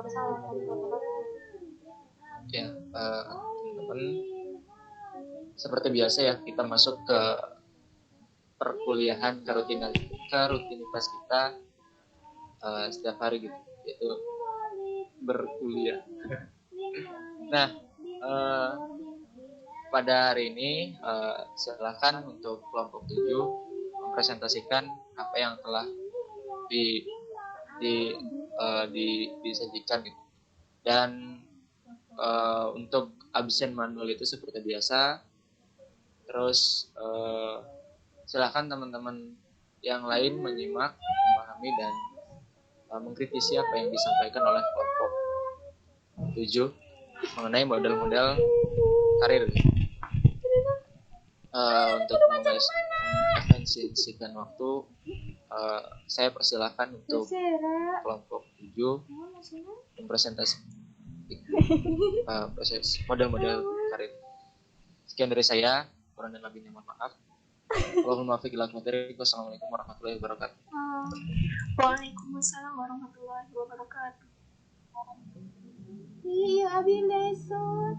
Waalaikumsalam warahmatullahi wabarakatuh. Ya, teman-teman, seperti biasa ya, kita masuk ke perkuliahan ke rutinitas kita setiap hari gitu, yaitu berkuliah. Nah, pada hari ini silakan untuk kelompok 7 mempresentasikan apa yang telah disajikan gitu. Dan untuk absen manual itu seperti biasa. Terus silakan teman-teman yang lain menyimak, memahami dan mengkritisi apa yang disampaikan oleh kelompok 7 mengenai model-model karir. Untuk mengefisiensikan waktu, saya persilahkan untuk kelompok 7 mempresentasikan proses model-model karir. Sekian dari saya, kurang dan lebihnya mohon maaf. Wassalamualaikum warahmatullahi wabarakatuh. Waalaikumsalam warahmatullahi wabarakatuh. Iya, abi lesot.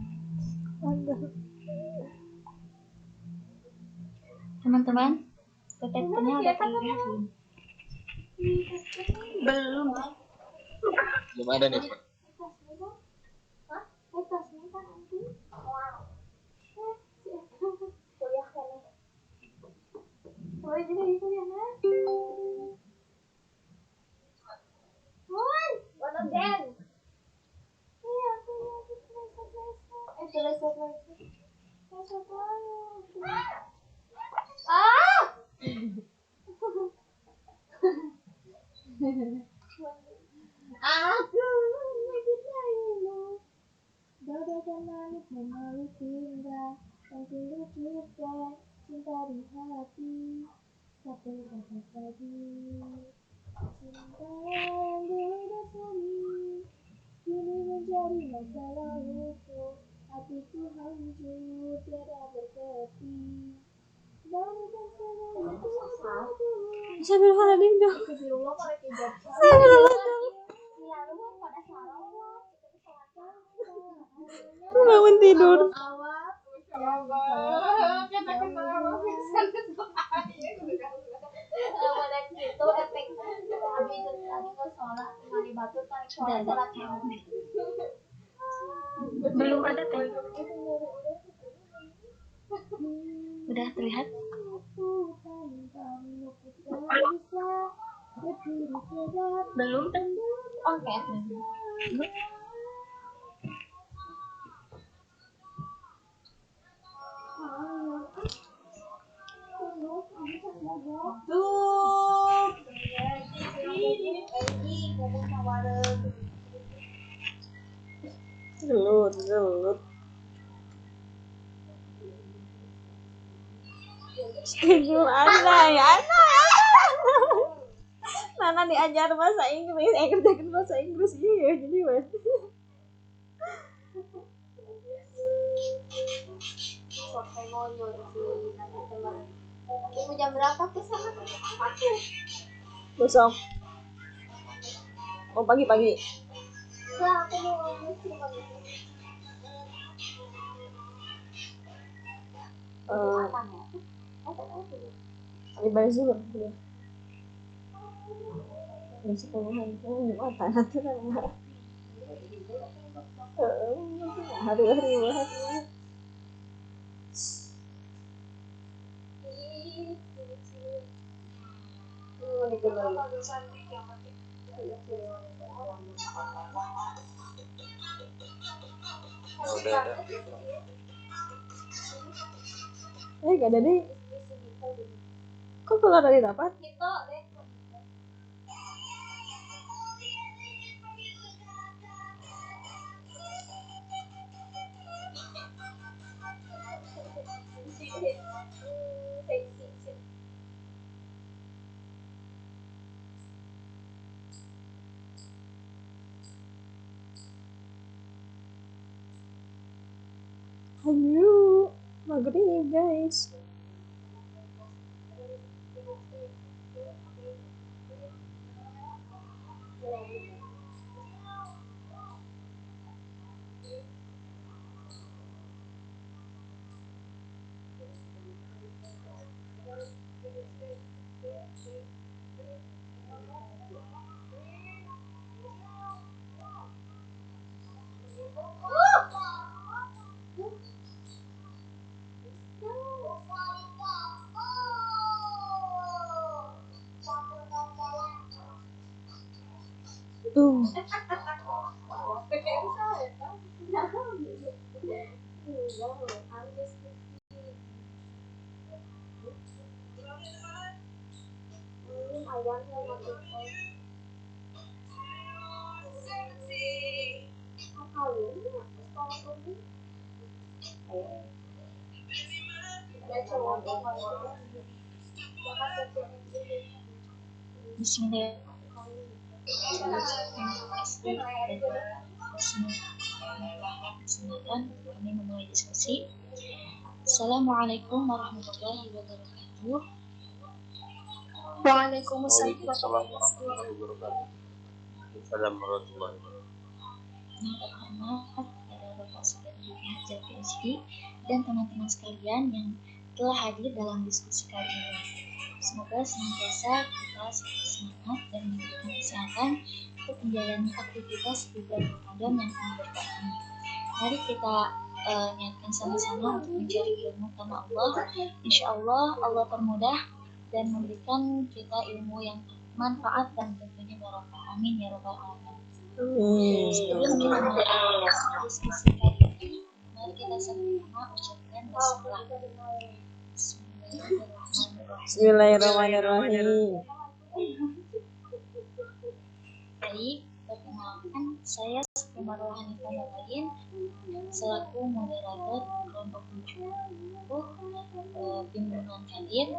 Teman-teman, PPT-nya udah terlihat belum? Belum. Belum ada nih, Pak. Bagaikan langit memeluk indah, dan tulus kita cinta di hati. Satu kata tadi, cinta yang dulu bersemi, kini menjadi masa laluku. Hatiku hancur, tiada bertepi. Balikan semua itu satu. Astagfirullahaladzim dong. Astagfirullahaladzim. Aku bangun tidur. Belum ada teh. Udah terlihat? Belum kan? Oke. Gelut. Schedule Ana. Nana diajar bahasa Inggris, kerjakan bahasa Inggris iya jadi wes. Sampai ngoyo sih nanti teman. Ibu jam berapa ke sana? Besok. Oh pagi-pagi. Nah, aku mau ngomong pagi. Hari Bazur ya. Masih puluhan tuh gimana nanti kan? Hari-hari. Gak ada deh. Kok keluar dari rapat? Ayo, maghrib guys. Kesempatan kami memulai diskusi. Assalamualaikum warahmatullahi wabarakatuh. Waalaikumsalam warahmatullahi wabarakatuh. Assalamualaikum warahmatullahi wabarakatuh. Yang terhormat Bapak Sudarji PhD dan teman-teman sekalian yang telah hadir dalam diskusi kali ini. Semoga senantiasa kita selalu semangat dan diberikan kesehatan untuk menjalani aktivitas di bulan Ramadan yang penuh berkah ini. Mari kita niatkan sama-sama untuk mencari ilmu karena Allah. Insya Allah Allah permudah dan memberikan kita ilmu yang manfaat dan tentunya barokah. Amin ya robbal alamin. Sebelum kita mulai diskusi kali ini, mari kita sama-sama ucapkan bismillah. Bismillahirrahmanirrahim. Baik, perkenalkan saya Marwah Hanifah Nurwain selaku moderator kelompok 7 bimbingan karir.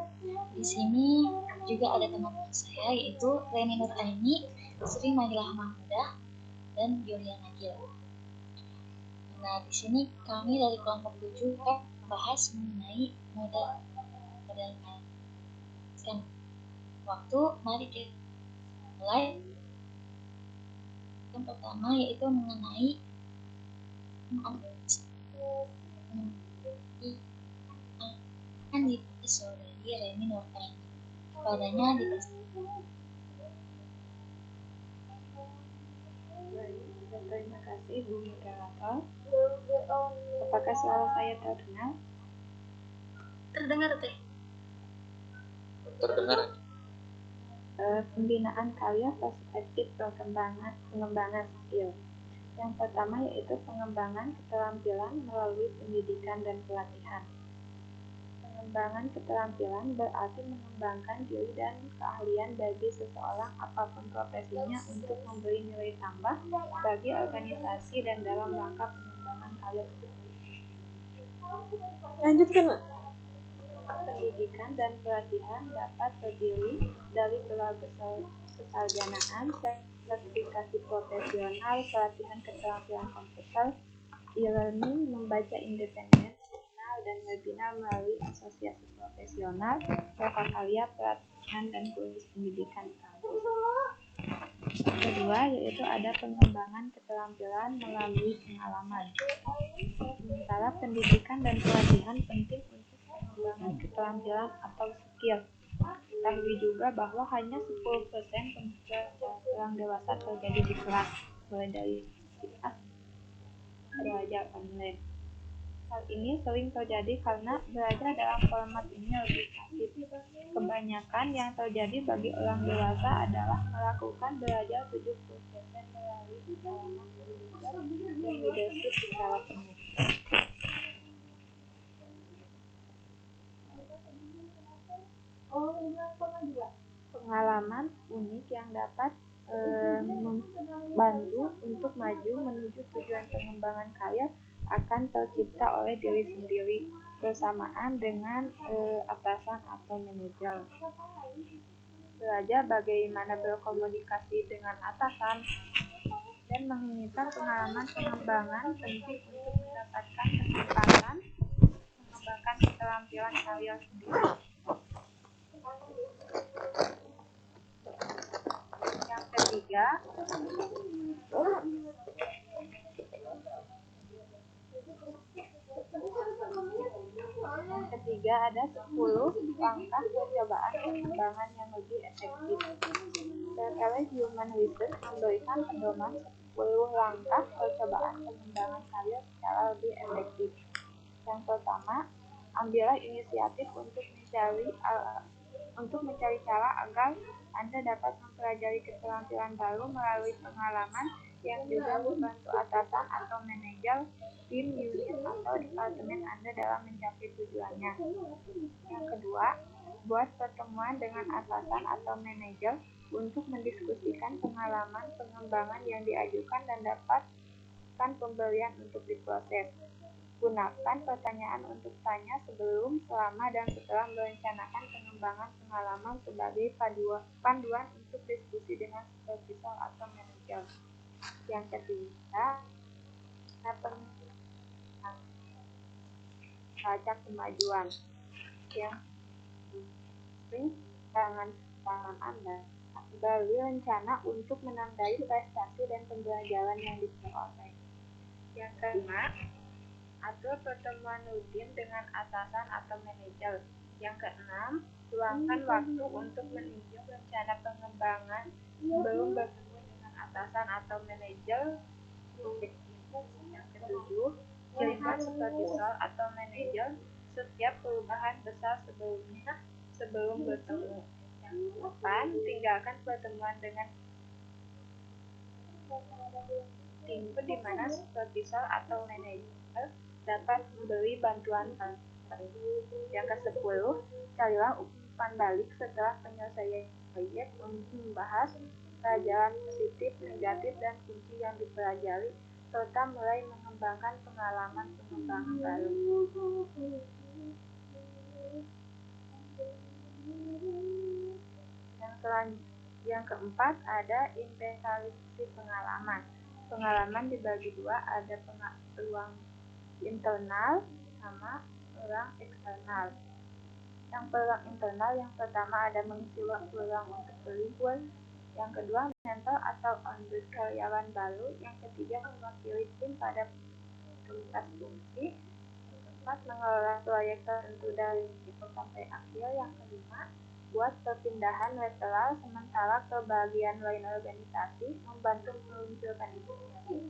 Di sini juga ada teman-teman saya yaitu Reni Nur Aini, Sri Mahilah Mahmudah, dan Yulia Nagil. Nah, di sini kami dari kelompok 7 akan membahas mengenai modal kan waktu. Mari kita mulai. Yang pertama yaitu mengenai akan diperoleh Reni Nur Aini. Kepadanya dikasih. Terima kasih Bu Moderator. Apakah suara saya terdengar? Terdengar teh. Terdengar. Pembinaan karya perspektif pengembangan skill. Yang pertama yaitu pengembangan keterampilan melalui pendidikan dan pelatihan. Pengembangan keterampilan berarti mengembangkan diri dan keahlian bagi seseorang apapun profesinya untuk memberi nilai tambah bagi organisasi dan dalam rangka pengembangan karya. Lanjutkan. Pendidikan dan pelatihan dapat terdiri dari gelar kesarjanaan, sertifikasi profesional, pelatihan keterampilan komputer, e-learning, membaca independen, seminar dan webinar melalui asosiasi profesional, lokakarya, pelatihan dan kursus pendidikan kampus. Kedua yaitu ada pengembangan keterampilan melalui pengalaman. Sementara pendidikan dan pelatihan penting untuk pengembangan keterampilan atau skill. Ketahui juga bahwa hanya 10% pembelajaran orang dewasa terjadi di kelas, mulai dari belajar online. Hal ini sering terjadi karena belajar dalam format ini lebih pasif. Kebanyakan yang terjadi bagi orang dewasa adalah melakukan belajar 70% melalui pengalaman belajar dan leadership secara penuh. Pengalaman unik yang dapat membantu untuk maju menuju tujuan pengembangan karya akan tercipta oleh diri sendiri bersamaan dengan atasan atau manajer. Belajar bagaimana berkomunikasi dengan atasan dan menginginkan pengalaman pengembangan penting untuk mendapatkan kesempatan mengembangkan keterampilan karya sendiri. Yang ketiga, ada 10 langkah percobaan pengembangan yang lebih efektif. Berkala Human Research memberikan pedoman seperti langkah percobaan pengembangan karya secara lebih efektif. Yang pertama, ambillah inisiatif untuk mencari cara agar Anda dapat mempelajari keterampilan baru melalui pengalaman yang juga membantu atasan atau manajer, tim, unit, atau departemen Anda dalam mencapai tujuannya. Yang kedua, buat pertemuan dengan atasan atau manajer untuk mendiskusikan pengalaman pengembangan yang diajukan dan dapatkan pemberian untuk diproses. Gunakan pertanyaan untuk tanya sebelum, selama, dan setelah merencanakan pengembangan pengalaman sebagai panduan untuk diskusi dengan supervisor atau manajer. Yang ketiga, baca kemajuan. Yang dengan pengalaman Anda, beri rencana untuk menandai prestasi dan pembelajaran yang diperoleh. Yang kelima, atur pertemuan rutin dengan atasan atau manajer. Yang keenam, luangkan waktu untuk meninjau rencana pengembangan sebelum bertemu dengan atasan atau manajer. Yang ketujuh, kirimkan supervisor atau manajer setiap perubahan besar sebelum bertemu. Yang ke-8, tinggalkan pertemuan dengan tim di mana supervisor atau manajer dapat memberi bantuan. Yang ke-10, carilah umpan balik setelah penyelesaian proyek untuk membahas pelajaran positif, negatif, dan kunci yang dipelajari, serta mulai mengembangkan pengalaman pengembangan baru. Yang keempat, ada inventarisasi pengalaman. Pengalaman dibagi dua, ada peluang internal sama peluang eksternal. Yang peluang internal, yang pertama ada mengisi waktu luang untuk berlibur. Yang kedua, mentor atau onboard karyawan baru. Yang ketiga, mewakili tim pada tugas fungsi. Yang keempat, mengelola proyek tertentu dari awal sampai akhir. Yang kelima, buat perpindahan lateral sementara ke bagian lain organisasi, membantu meluncurkan inisiatif.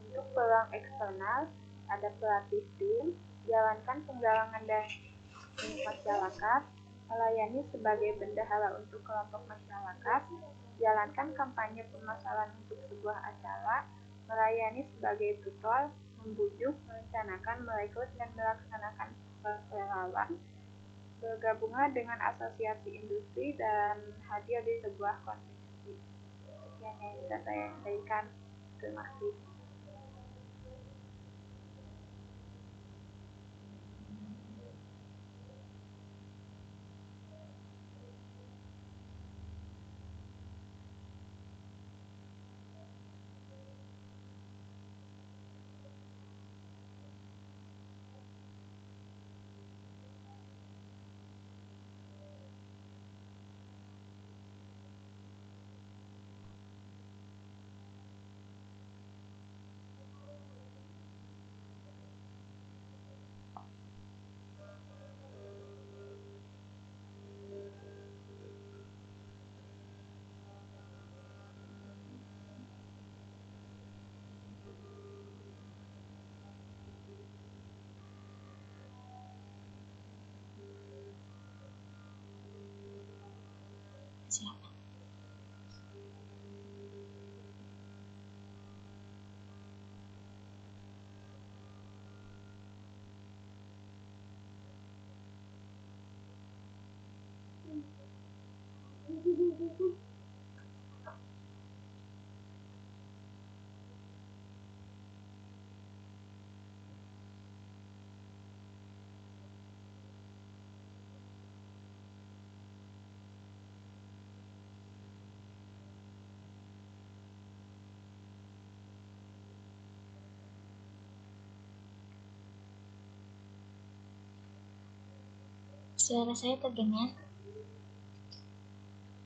Untuk peluang eksternal, ada pelatih tim, jalankan penggalangan dari masyarakat, melayani sebagai bendahara untuk kelompok masyarakat, jalankan kampanye pemasaran untuk sebuah acara, melayani sebagai tutor, membujuk, merencanakan, merekrut, dan melaksanakan relawan, bergabunglah dengan asosiasi industri, dan hadir di sebuah konvensi. Sekian yang bisa saya sampaikan. Terima kasih. Silakan. Suara saya terdengar?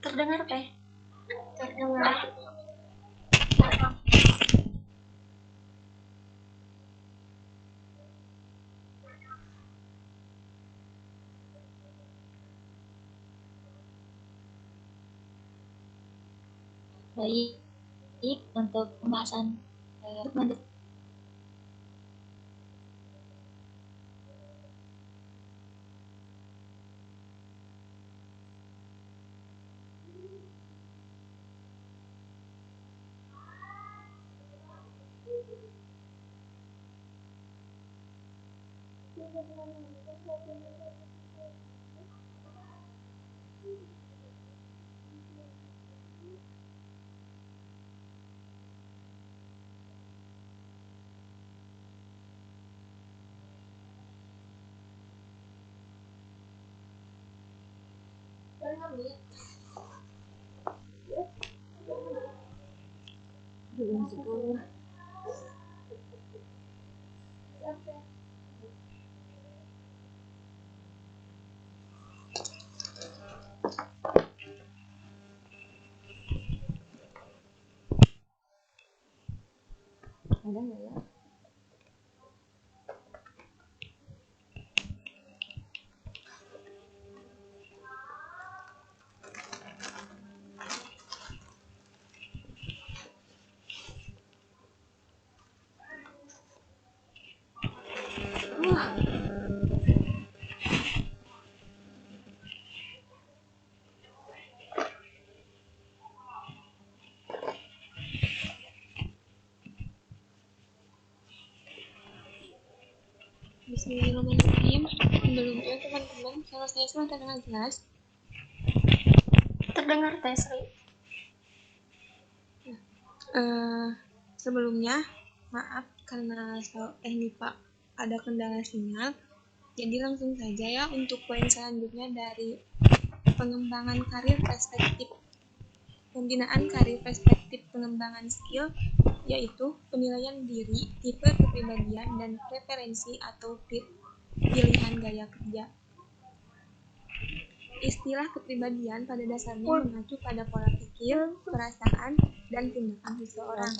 Terdengar, Teh? Terdengar. Baik, untuk pembahasan ada nggak ya? Bismillahirrahmanirrahim. Sebelumnya teman-teman, suara saya semua terdengar jelas? Terdengar Teh Sri. Sebelumnya, maaf karena teknik Pak ada kendala sinyal. Jadi langsung saja ya untuk poin selanjutnya dari pengembangan karir perspektif. Pembinaan karir perspektif pengembangan skill yaitu penilaian diri, tipe kepribadian, dan preferensi atau pilihan gaya kerja. Istilah kepribadian pada dasarnya mengacu pada pola pikir, perasaan, dan tindakan seseorang.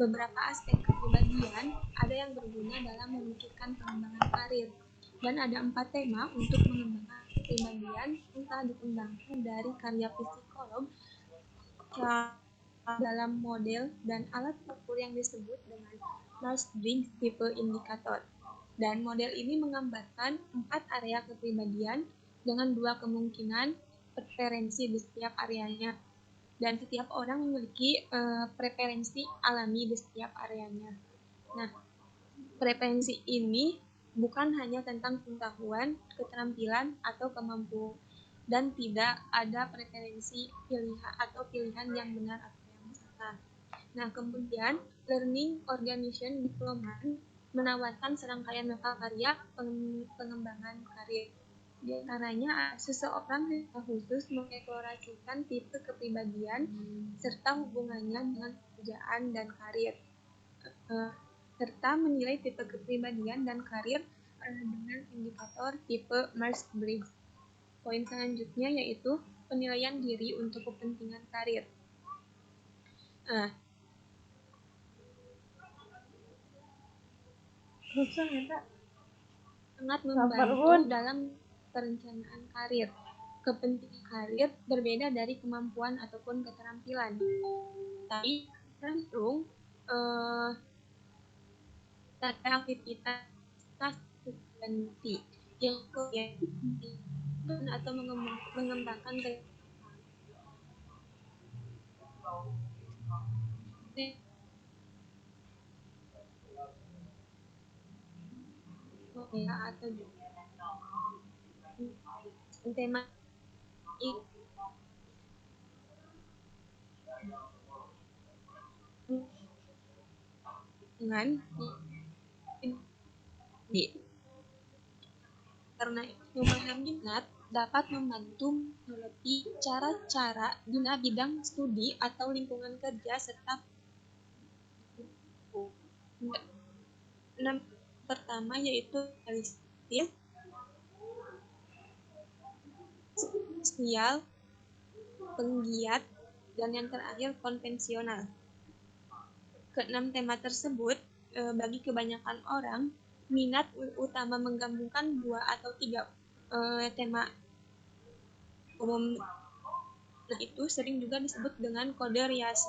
Beberapa aspek kepribadian ada yang berguna dalam memikirkan pengembangan karir, dan ada 4 tema untuk mengembangkan kepribadian yang telah dikembangkan dari karya psikolog dalam model dan alat ukur yang disebut dengan Myers-Briggs Type Indicator. Dan model ini menggambarkan 4 area kepribadian dengan 2 kemungkinan preferensi di setiap areanya. Dan setiap orang memiliki preferensi alami di setiap areanya. Nah, preferensi ini bukan hanya tentang pengetahuan, keterampilan, atau kemampuan, dan tidak ada preferensi pilihan yang benar atau yang salah. Nah, kemudian Learning Organization Development menawarkan serangkaian karya pengembangan karir. Di antaranya, seseorang secara khusus mengeksplorasikan tipe kepribadian serta hubungannya dengan pekerjaan dan karir, serta menilai tipe kepribadian dan karir dengan indikator tipe Myers-Briggs. Poin selanjutnya yaitu penilaian diri untuk kepentingan karir. Sangat membantu dalam perencanaan karir. Kepentingan karir berbeda dari kemampuan ataupun keterampilan. Tapi cenderung aktivitas tertentu yang atau mengembangkan atau tema dengan karena memahami minat dapat membantu mengerti cara-cara guna bidang studi atau lingkungan kerja serta pertama yaitu realistis, sosial, penggiat, dan yang terakhir konvensional. Keenam tema tersebut bagi kebanyakan orang minat utama menggabungkan 2 atau 3 tema umum Nah, itu sering juga disebut dengan kode Rias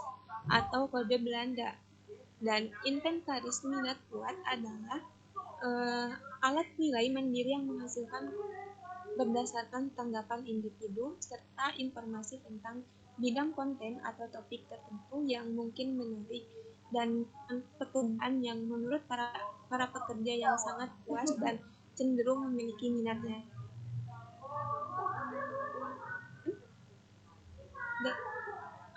atau kode Belanda. Dan inventaris minat kuat adalah alat nilai mandiri yang menghasilkan berdasarkan tanggapan individu serta informasi tentang bidang konten atau topik tertentu yang mungkin menarik dan pekerjaan yang menurut para pekerja yang sangat puas dan cenderung memiliki minatnya.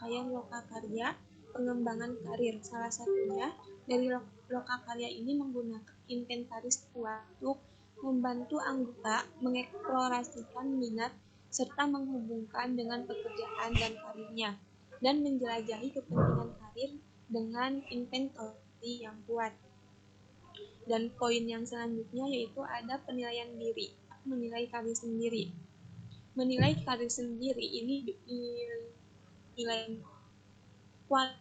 Kayak lokakarya, pengembangan karir. Salah satunya dari lokakarya ini menggunakan inventaris kuat untuk membantu anggota mengeksplorasikan minat serta menghubungkan dengan pekerjaan dan karirnya dan menjelajahi kepentingan karir dengan inventory yang kuat. Dan poin yang selanjutnya yaitu ada penilaian diri, menilai karir sendiri. Menilai karir sendiri ini nilai kualitas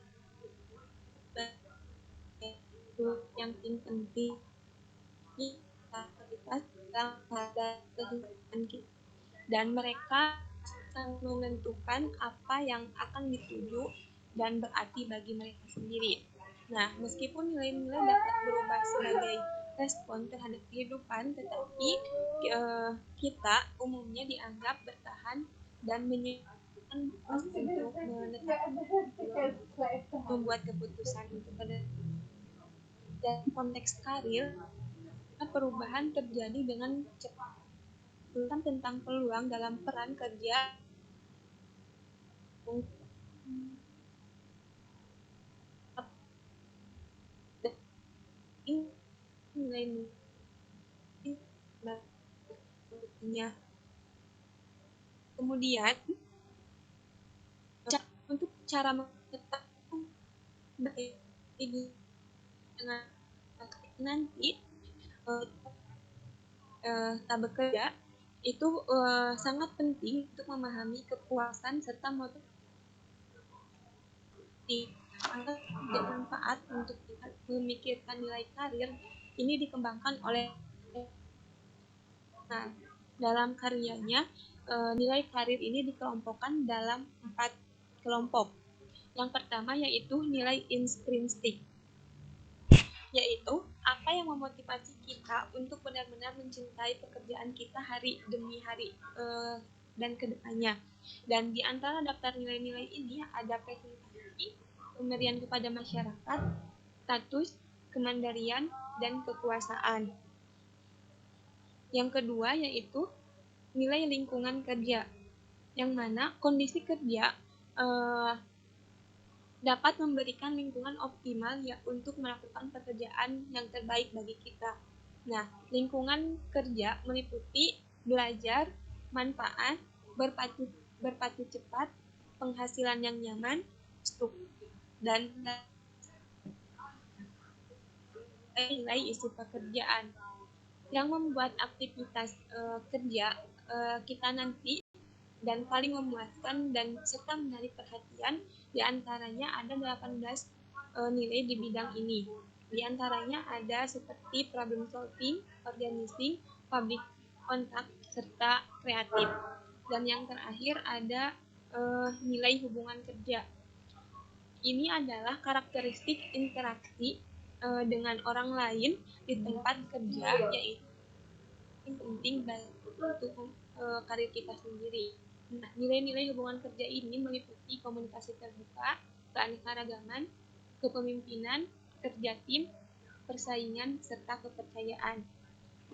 yang penting dalam kehidupan kita, dan mereka sangat menentukan apa yang akan dituju dan berarti bagi mereka sendiri. Nah, meskipun nilai-nilai dapat berubah sebagai respon terhadap kehidupan, tetapi kita umumnya dianggap bertahan dan menyebabkan untuk membuat keputusan untuk dan konteks karir, perubahan terjadi dengan cepat tentang peluang dalam peran kerja nilai. Kemudian untuk cara mengetahui dengan nanti tak bekerja itu sangat penting untuk memahami kepuasan serta motivasi bermanfaat untuk memikirkan nilai karir ini dikembangkan oleh dalam karyanya. Nilai karir ini dikelompokkan dalam 4 kelompok. Yang pertama yaitu nilai intrinsik, yaitu apa yang memotivasi kita untuk benar-benar mencintai pekerjaan kita hari demi hari dan kedepannya. Dan di antara daftar nilai-nilai ini ada presentasi, pemberian kepada masyarakat, status, kemandirian, dan kekuasaan. Yang kedua yaitu nilai lingkungan kerja, yang mana kondisi kerja dapat memberikan lingkungan optimal ya untuk melakukan pekerjaan yang terbaik bagi kita. Nah, lingkungan kerja meliputi belajar, manfaat, berpacu cepat, penghasilan yang nyaman, dan nilai isi pekerjaan yang membuat aktivitas kerja kita nanti dan paling memuaskan dan serta menarik perhatian. Di antaranya ada 18 nilai di bidang ini. Di antaranya ada seperti problem solving, organizing, public contact, serta kreatif. Dan yang terakhir ada nilai hubungan kerja. Ini adalah karakteristik interaksi dengan orang lain di tempat kerja, yaitu penting untuk karir kita sendiri. Nah, nilai-nilai hubungan kerja ini meliputi komunikasi terbuka, keanekaragaman, kepemimpinan, kerja tim, persaingan, serta kepercayaan.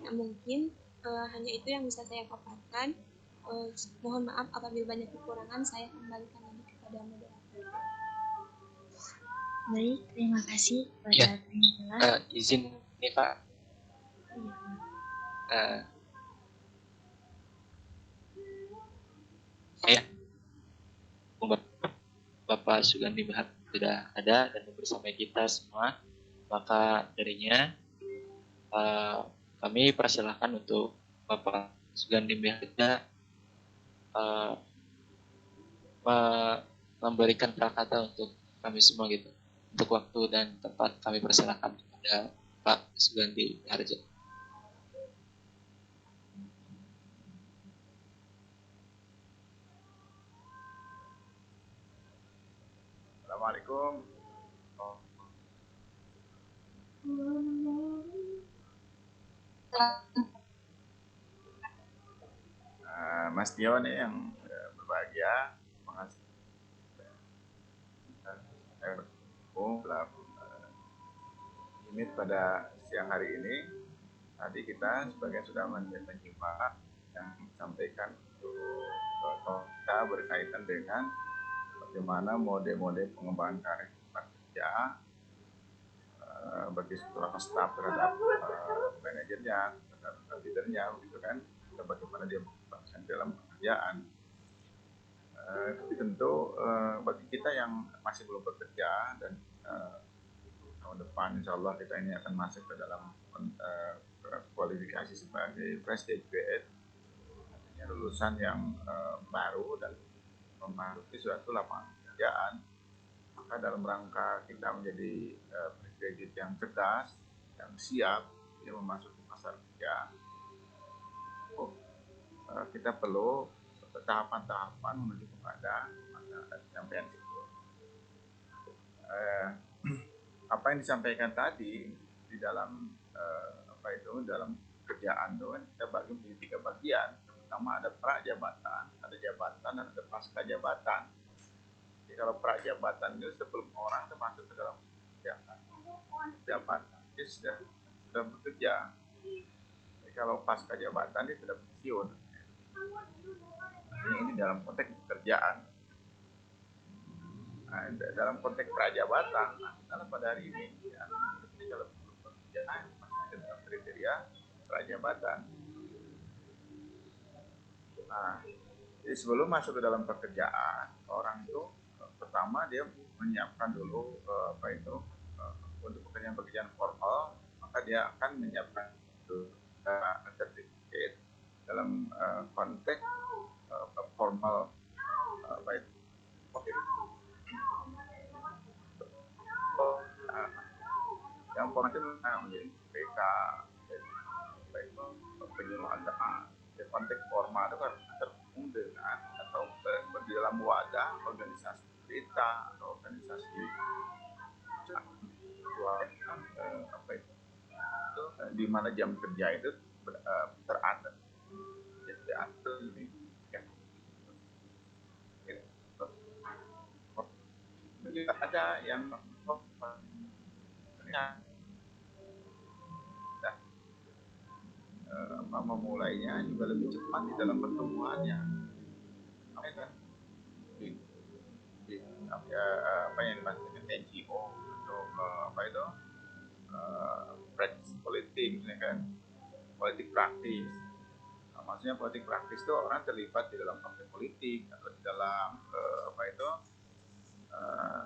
Nah, mungkin hanya itu yang bisa saya paparkan. Mohon maaf apabila banyak kekurangan, saya kembalikan lagi kepada moderator. Baik, terima kasih kepada Ya. penjelasan. Izin nih Pak. Saya Bapak Sugandi Bahar sudah ada dan bersama kita semua, maka darinya kami persilahkan untuk Bapak Sugandi Bahar memberikan prakata untuk kami semua gitu. Untuk waktu dan tempat kami persilahkan kepada Pak Sugandi Harja. Assalamualaikum. Oh, Mas Tio nih yang berbahagia. Terima kasih. Saya bertemu ini pada siang hari ini. Tadi kita sebagian sudah menyimak yang disampaikan kita berkaitan dengan bagaimana mode-mode pengembangan karir kerja bagi seorang staf terhadap manajernya, terhadap leadernya, gitu kan, bagaimana dia mengembangkan dalam pekerjaan. Tapi tentu bagi kita yang masih belum bekerja dan tahun depan insya Allah kita ini akan masuk ke dalam kualifikasi sebagai fresh graduate, artinya lulusan yang baru dan memasuki suatu lapangan pekerjaan. Maka dalam rangka kita menjadi fresh graduate yang cerdas, yang siap dia memasuki pasar kerja, kita perlu tahapan-tahapan menuju kepada pencapaian itu. Apa yang disampaikan tadi di dalam dalam kerjaan itu kan kita bagi menjadi 3 bagian. Pertama ada prajabatan, ada jabatan, dan ada pasca jabatan. Jadi kalau prajabatan itu sebelum orang itu masuk ke dalam jabatan, dia sudah bekerja. Jadi kalau pasca jabatan dia sudah pensiun. Ini dalam konteks pekerjaan. Nah, dalam konteks prajabatan, nah, pada hari ini ya, kalau pekerjaan masih dalam kriteria prajabatan. Nah, jadi sebelum masuk ke dalam pekerjaan, orang itu pertama dia menyiapkan dulu untuk pekerjaan-pekerjaan formal, maka dia akan menyiapkan sertifikat dalam konteks formal yang formal itu menjadi PK, penyuluh agama. Di konteks formal itu kan terhubung dengan atau di dalam wadah organisasi berita atau organisasi itu di mana jam kerja itu teratur. Juga ada yang memulainya juga lebih cepat di dalam pertemuannya. Apa yang dimaksud dengan NGO atau praktis politik, ya kan, politik praktis. Nah, maksudnya politik praktis itu orang terlibat di dalam partai politik atau di dalam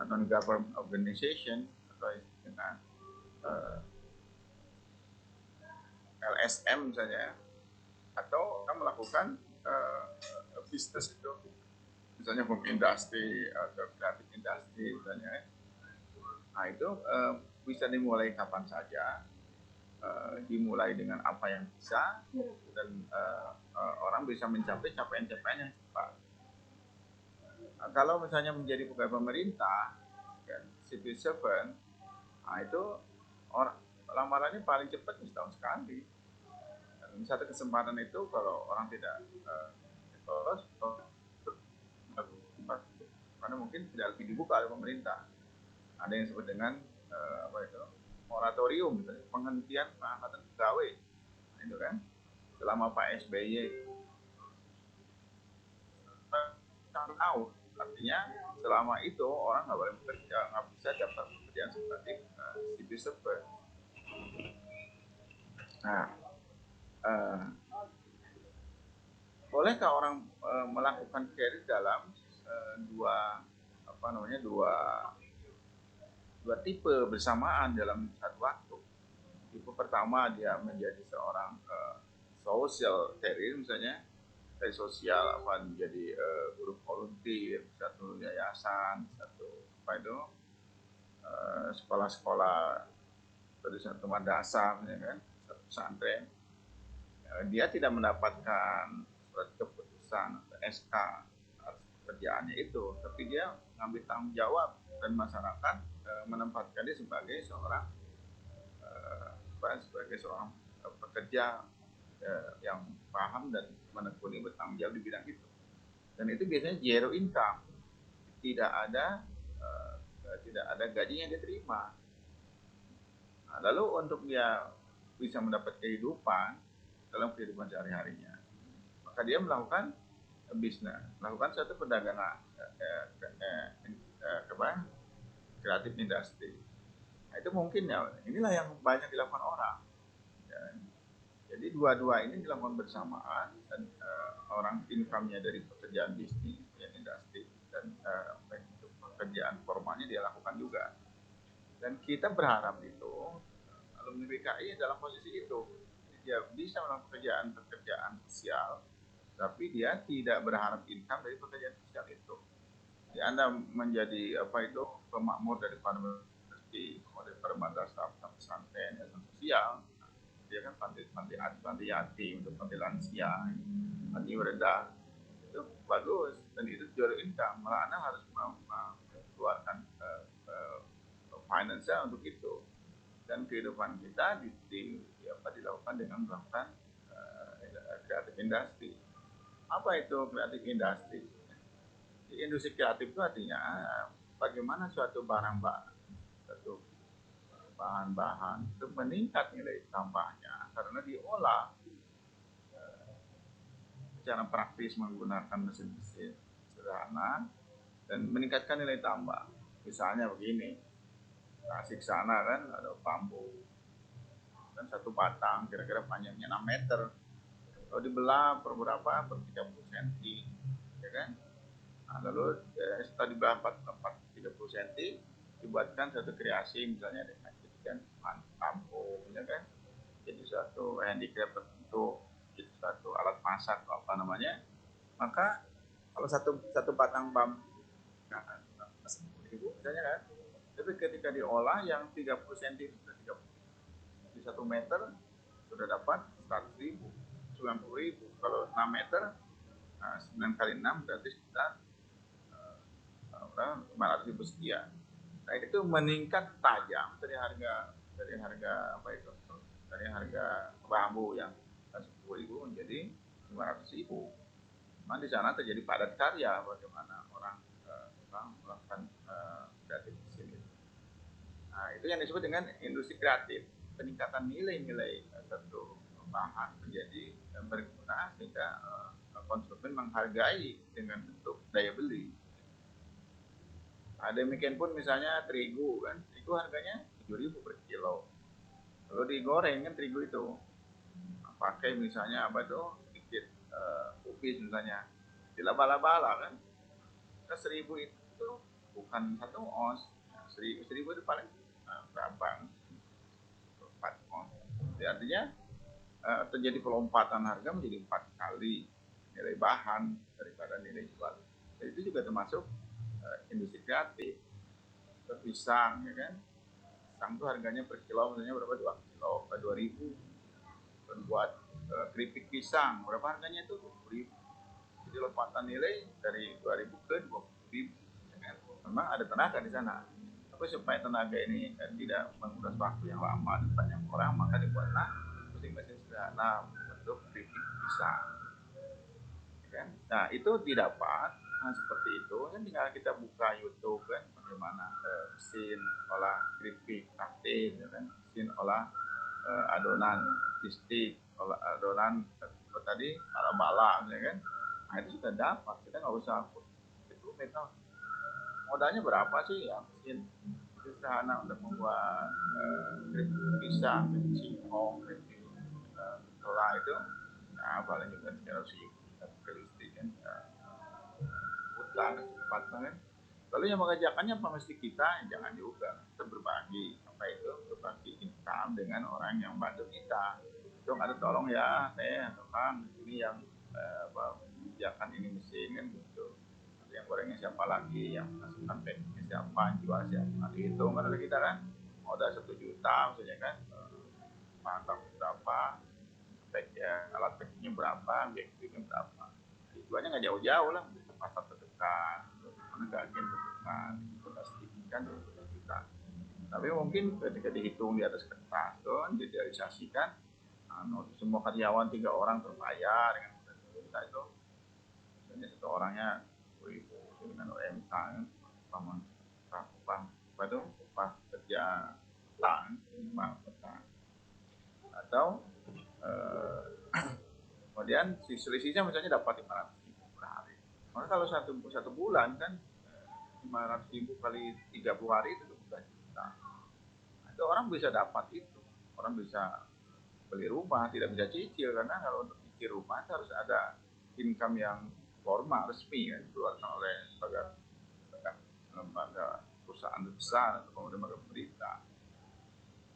non-government organization atau dengan LSM misalnya, atau orang melakukan bisnis itu, misalnya home industry atau creative industry misalnya. Nah itu bisa dimulai kapan saja, dimulai dengan apa yang bisa, dan orang bisa mencapai capaian-capaian yang cepat. Nah, kalau misalnya menjadi pegawai pemerintah, kan, civil servant, nah itu orang lamarannya paling cepat setahun sekali. Dan satu kesempatan itu kalau orang tidak lolos, karena mungkin tidak lagi dibuka oleh pemerintah. Ada yang disebut dengan moratorium, misalnya penghentian pengangkatan pegawai, itu kan, selama Pak SBY tahun. Artinya selama itu orang nggak boleh bekerja, nggak bisa dapat pekerjaan sebagai civil servant. Nah, bolehkah orang melakukan career dalam dua tipe bersamaan dalam satu waktu? Tipe pertama dia menjadi seorang social career, misalnya dari sosial menjadi guru volunteer, satu yayasan, satu sekolah-sekolah, dari satu madrasah, ya kan, satu pesantren. Dia tidak mendapatkan surat keputusan SK kerjaannya itu, tapi dia ngambil tanggung jawab dan masyarakat menempatkan dia sebagai seorang pekerja yang paham dan menekuni bertanggung jawab di bidang itu. Dan itu biasanya zero income, tidak ada gaji yang dia terima. Nah, lalu untuk dia bisa mendapat kehidupan dalam kehidupan sehari-harinya, maka dia melakukan bisnis, melakukan suatu perdagangan kreatif industri. Nah, itu mungkin ya, inilah yang banyak dilakukan orang. Ya. Jadi dua-dua ini dilakukan bersamaan dan orang income-nya dari pekerjaan bisnis, industri dan pekerjaan formalnya dia lakukan juga. Dan kita berharap itu alumni BKI dalam posisi itu, dia bisa melakukan pekerjaan sosial, tapi dia tidak berharap income dari pekerjaan sosial itu. Jadi Anda menjadi pemakmur dari madrasah pesantren dan sosial, dia kan panti yatim, untuk panti lansia, panti bereda, itu bagus dan itu jual income. Malah Anda harus mengeluarkan finance untuk itu. Dan kehidupan kita dilakukan dengan melakukan kreatif industri. Apa itu kreatif industri? Industri kreatif itu artinya bagaimana suatu barang-barang, suatu bahan-bahan itu meningkat nilai tambahnya karena diolah secara praktis menggunakan mesin-mesin sederhana dan meningkatkan nilai tambah. Misalnya begini, Tasik sana kan ada bambu dan satu batang kira-kira panjangnya 6 meter. Kalau dibelah per berapa? Per 30 cm, ya kan? Nah, lalu setelah dibelah 30 cm, dibuatkan satu kreasi misalnya dengan jadikan lampu, ya kan? Jadi suatu handicraft tertentu, jadi suatu alat masak atau apa namanya. Maka kalau satu batang bambu, nah, 10.000 misalnya kan, tapi ketika diolah yang 30 cm itu sudah 30, di 1 meter sudah dapat 100.000, 90.000. Kalau 6 meter, 9 kali 6 berarti sekitar 500.000 sekian. Nah, itu meningkat tajam dari harga bambu yang 10.000 menjadi 500.000. Memang di sana terjadi padat karya, bagaimana orang melakukan kreatif di sini. Nah, itu yang disebut dengan industri kreatif. Peningkatan nilai-nilai satu bahan menjadi berguna sehingga konsumen menghargai dengan bentuk daya beli. Nah, demikian pun misalnya terigu kan, terigu harganya 7.000 per kilo. Kalau digoreng kan terigu itu pakai misalnya sedikit kubis misalnya, dilaba-laba kan, 1.000 itu bukan 1 ons, 1.000 itu paling berapa? 4 ons. Jadi artinya terjadi pelompatan harga menjadi 4 kali nilai bahan daripada nilai jual. Jadi itu juga termasuk industri kreatif. Pisang, ya kan? Pisang itu harganya per kilo misalnya berapa? 2 kilo, 2.000. Dan buat keripik pisang, berapa harganya itu? 20.000. Jadi lompatan nilai dari 2.000 ke 20.000. Ya kan? Memang ada tenaga di sana. Tapi supaya tenaga ini tidak menguras waktu yang lama dan banyak orang, maka dibuatlah mesin-mesin sederhana untuk keripik pisang. Ya kan? Nah, itu didapat seperti itu kan, tinggal kita buka YouTube kan, bagaimana mesin olah keripik praktis, ya kan? Mesin olah adonan stik, olah adonan tadi bala-bala, ya kan? Nah, itu sudah dapat, kita nggak usah rumit. Modalnya berapa sih ya mesin sederhana untuk membuat keripik pisang, keripik singkong, keripik telah itu, nah paling juga 300.000 ke listrik kan, hutan cepat kan. Lalu yang mengerjakannya apa mesti kita? Jangan juga, kita berbagi berbagi income dengan orang yang bantu kita. Dong ada tolong ya, atau Kang ini yang mengerjakan ini mesin kan gitu. Yang gorengnya siapa lagi, yang masukkan packingnya siapa, jual siapa, dihitung kan ada kita kan, modal 1 juta misalnya kan, mantap berapa, alat packingnya berapa, backingnya berapa, tujuannya nggak jauh-jauh lah, pasar terdekat, mana agen terdekat, itu pasti kan 20 juta. Tapi mungkin ketika dihitung di atas kertas tuh direalisasikan, semua karyawan 3 orang terbayar dengan 20 juta itu, misalnya satu orangnya 10.000 dengan UMK kan, upah kerja petang, minimal petang, atau kemudian selisihnya misalnya dapat 500.000 per hari. Maka kalau satu bulan kan 500.000 kali 30 hari itu 2 juta. Nah, itu orang bisa dapat itu. Orang bisa beli rumah, tidak bisa cicil, karena kalau untuk cicil rumah itu harus ada income yang formal, resmi kan, dikeluarkan oleh lembaga perusahaan besar atau lembaga pemerintah.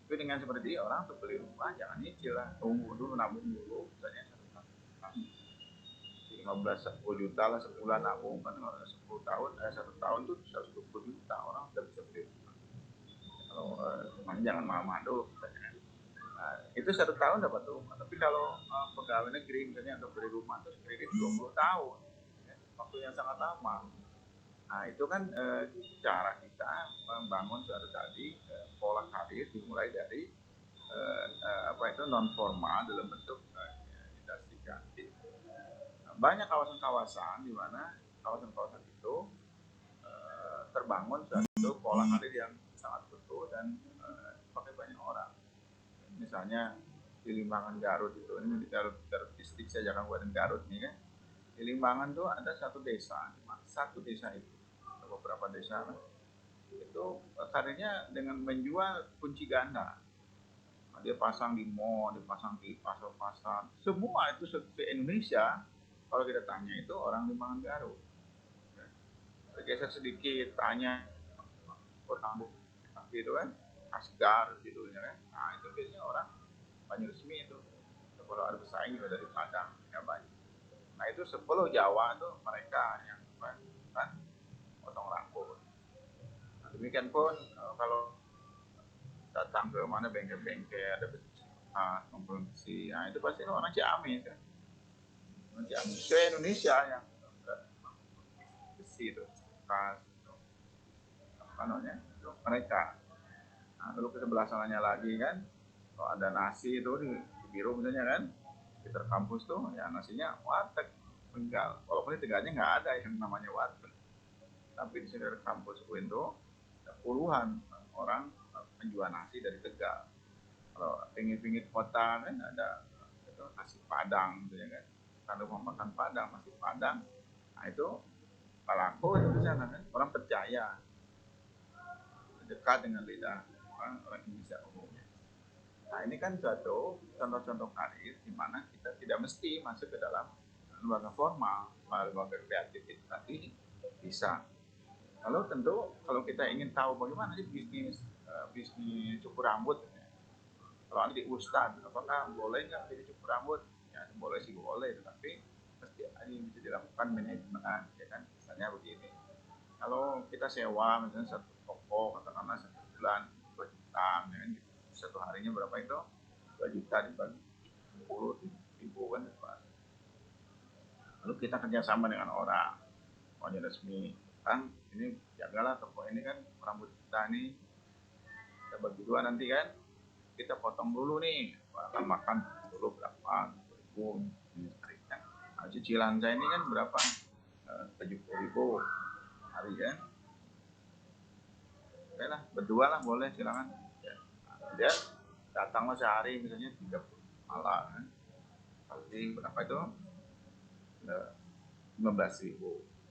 Tapi dengan seperti ini orang untuk beli rumah jangan nyicil lah, tunggu dulu, nabung dulu, misalnya 15-10 juta lah sebulan nabung, kan 10 tahun, 1 tahun tuh 120 juta orang udah bisa beli rumah. Kalau rumahnya jangan mahal-mahal dulu, misalnya. Nah, itu 1 tahun dapat rumah. Tapi kalau pegawai negeri misalnya untuk beli rumah terus kredit 20 tahun, ya, waktu yang sangat lama. Nah, itu kan cara kita membangun suatu tadi pola karir dimulai dari non formal dalam bentuk industri kreatif. Banyak kawasan-kawasan di mana kawasan-kawasan itu terbangun suatu pola karir yang sangat utuh dan dipakai banyak orang. Misalnya di Limbangan Garut itu, ini di Garut distrik saya jangan buatin Garut nih kan. Di Limbangan tuh ada satu desa itu, beberapa desa itu karirnya dengan menjual kunci ganda. Nah, dia pasang di mall, dipasang di pasar-pasar, semua itu se-Indonesia. Kalau kita tanya itu orang Limbangan Garut. Bergeser sedikit, tanya orang gitu kan, Asgar gitu kan. Nah, itu biasanya orang banyak resmi itu. Kalau ada pesaing juga dari Padang, ya banyak. Nah, itu sebelum Jawa tuh mereka yang kan potong rambut. Nah, demikian pun kalau datang ke mana bengkel-bengkel ada konferensi, nah itu pasti orang Ciamis kan. Orang Ciamis ke Indonesia yang besi itu, kas, apa namanya, mereka. Nah, lalu ke sebelah sananya lagi kan, kalau ada nasi itu di biru misalnya kan, di kampus tuh ya nasinya warteg Tegal. Walaupun di Tegalnya nggak ada yang namanya warteg, tapi di sekitar kampus UIN tuh ada puluhan orang penjual nasi dari Tegal. Kalau pinggir-pinggir kota kan ada itu nasi Padang gitu ya kan, kalau mau makan Padang, nasi Padang, nah itu laku itu di sana kan, orang percaya, dekat dengan lidah orang Indonesia umumnya. Nah, ini kan suatu contoh-contoh karir di mana kita tidak mesti masuk ke dalam lembaga formal, lembaga kreatif itu tadi bisa. Lalu tentu kalau kita ingin tahu bagaimana sih bisnis cukur rambut, kalau ada di Ustadz, apakah boleh nggak jadi cukur rambut? Ya boleh sih boleh, tetapi mesti ini bisa dilakukan manajemen, ya kan? Misalnya begini, kalau kita sewa misalnya satu toko, katakanlah 1 bulan 2 juta, ya kan? Satu harinya berapa itu? 2 juta dibagi 10.000 kan? Lalu kita kerjasama dengan orang resmi, kan ini jagalah toko ini kan, rambut kita nih kita bagi 2 nanti kan, kita potong dulu nih, akan makan dulu berapa 10.000 harinya. Nah, cicilan saya ini kan berapa, 70.000 hari kan. Oke lah, berdua lah boleh, silakan ya. Nah, dia datanglah sehari misalnya 30 malam kan, pasti berapa itu, 15.000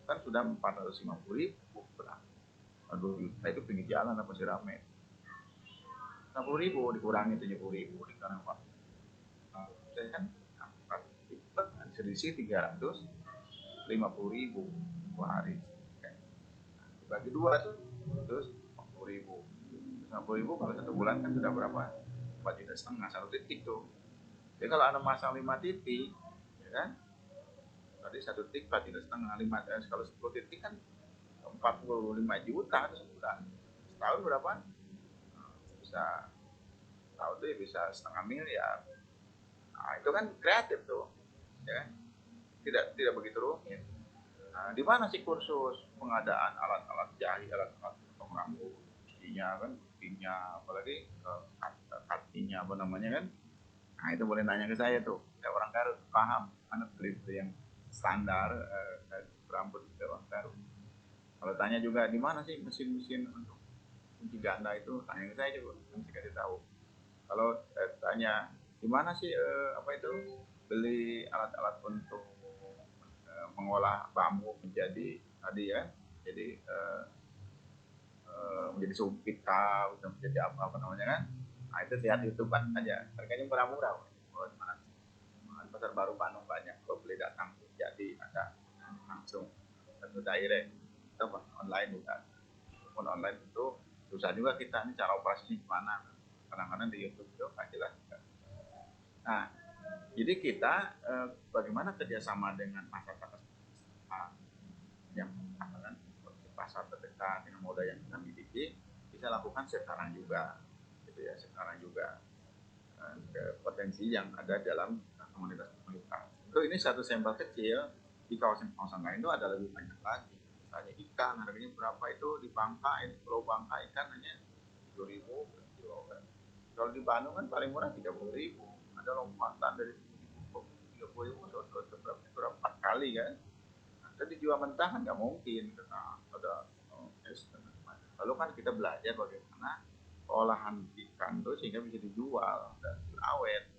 kan sudah 450.000 berapa, 2 juta itu pinggir jalan apa sih rame. 60.000 dikurangi 70.000 dikurangi apa? Saya kan selisih 350.000 per hari. Dibagi 2 tuh, terus 50.000. 50.000 kalau 1 bulan kan sudah berapa? 4,5 juta, 1 titik tuh. Jadi kalau ada masang 5 titik, ya kan? Tadi 1 titik 4,5 juta, kalau 10 titik kan 45 juta itu sebulan. Setahun berapa? Bisa tahun itu bisa 0,5 miliar. Nah, itu kan kreatif tuh, ya kan? Tidak begitu rumit. Nah, di mana sih kursus pengadaan alat-alat jahit, alat-alat potong rambut, buktinya kan, buktinya, apalagi kartinya apa namanya kan? Nah itu boleh nanya ke saya tuh. Saya orang Garut paham, anak itu yang standar rambut orang Garut. Kalau tanya juga di mana sih mesin-mesin untuk kunci ganda itu, tanya ke saya juga, nanti kasih tahu. Kalau tanya di mana sih apa itu beli alat-alat untuk mengolah bambu menjadi tadi ya, jadi menjadi sumpit kah, menjadi apa namanya kan? Nah itu lihat YouTube kan aja, harganya murah-murah. Oh, di mana? Pasar Baru Bandung banyak, kalau beli datang jadi ada langsung satu direct atau online juga. Walaupun online itu susah juga kita ini cara operasinya gimana, kadang-kadang di YouTube itu nggak jelas. Nah jadi kita bagaimana kerjasama dengan masyarakat yang akan pasar terdekat dengan modal yang kita miliki, bisa lakukan sekarang juga, gitu ya, sekarang juga ke potensi yang ada dalam komunitas-komunitas. Itu ini satu sampel kecil, di kawasan-kawasan lain itu ada lebih banyak lagi. Misalnya ikan harganya berapa itu di Bangka, ini Pulau Bangka ikan hanya 7.000 per kilo kan. Kalau di Bandung kan paling murah 30.000. Ada lompatan dari 30.000 berapa kali kan. Jadi dijual mentah kan nggak mungkin karena ada es dan lain-lain. Lalu kan kita belajar bagaimana olahan ikan itu sehingga bisa dijual dan awet.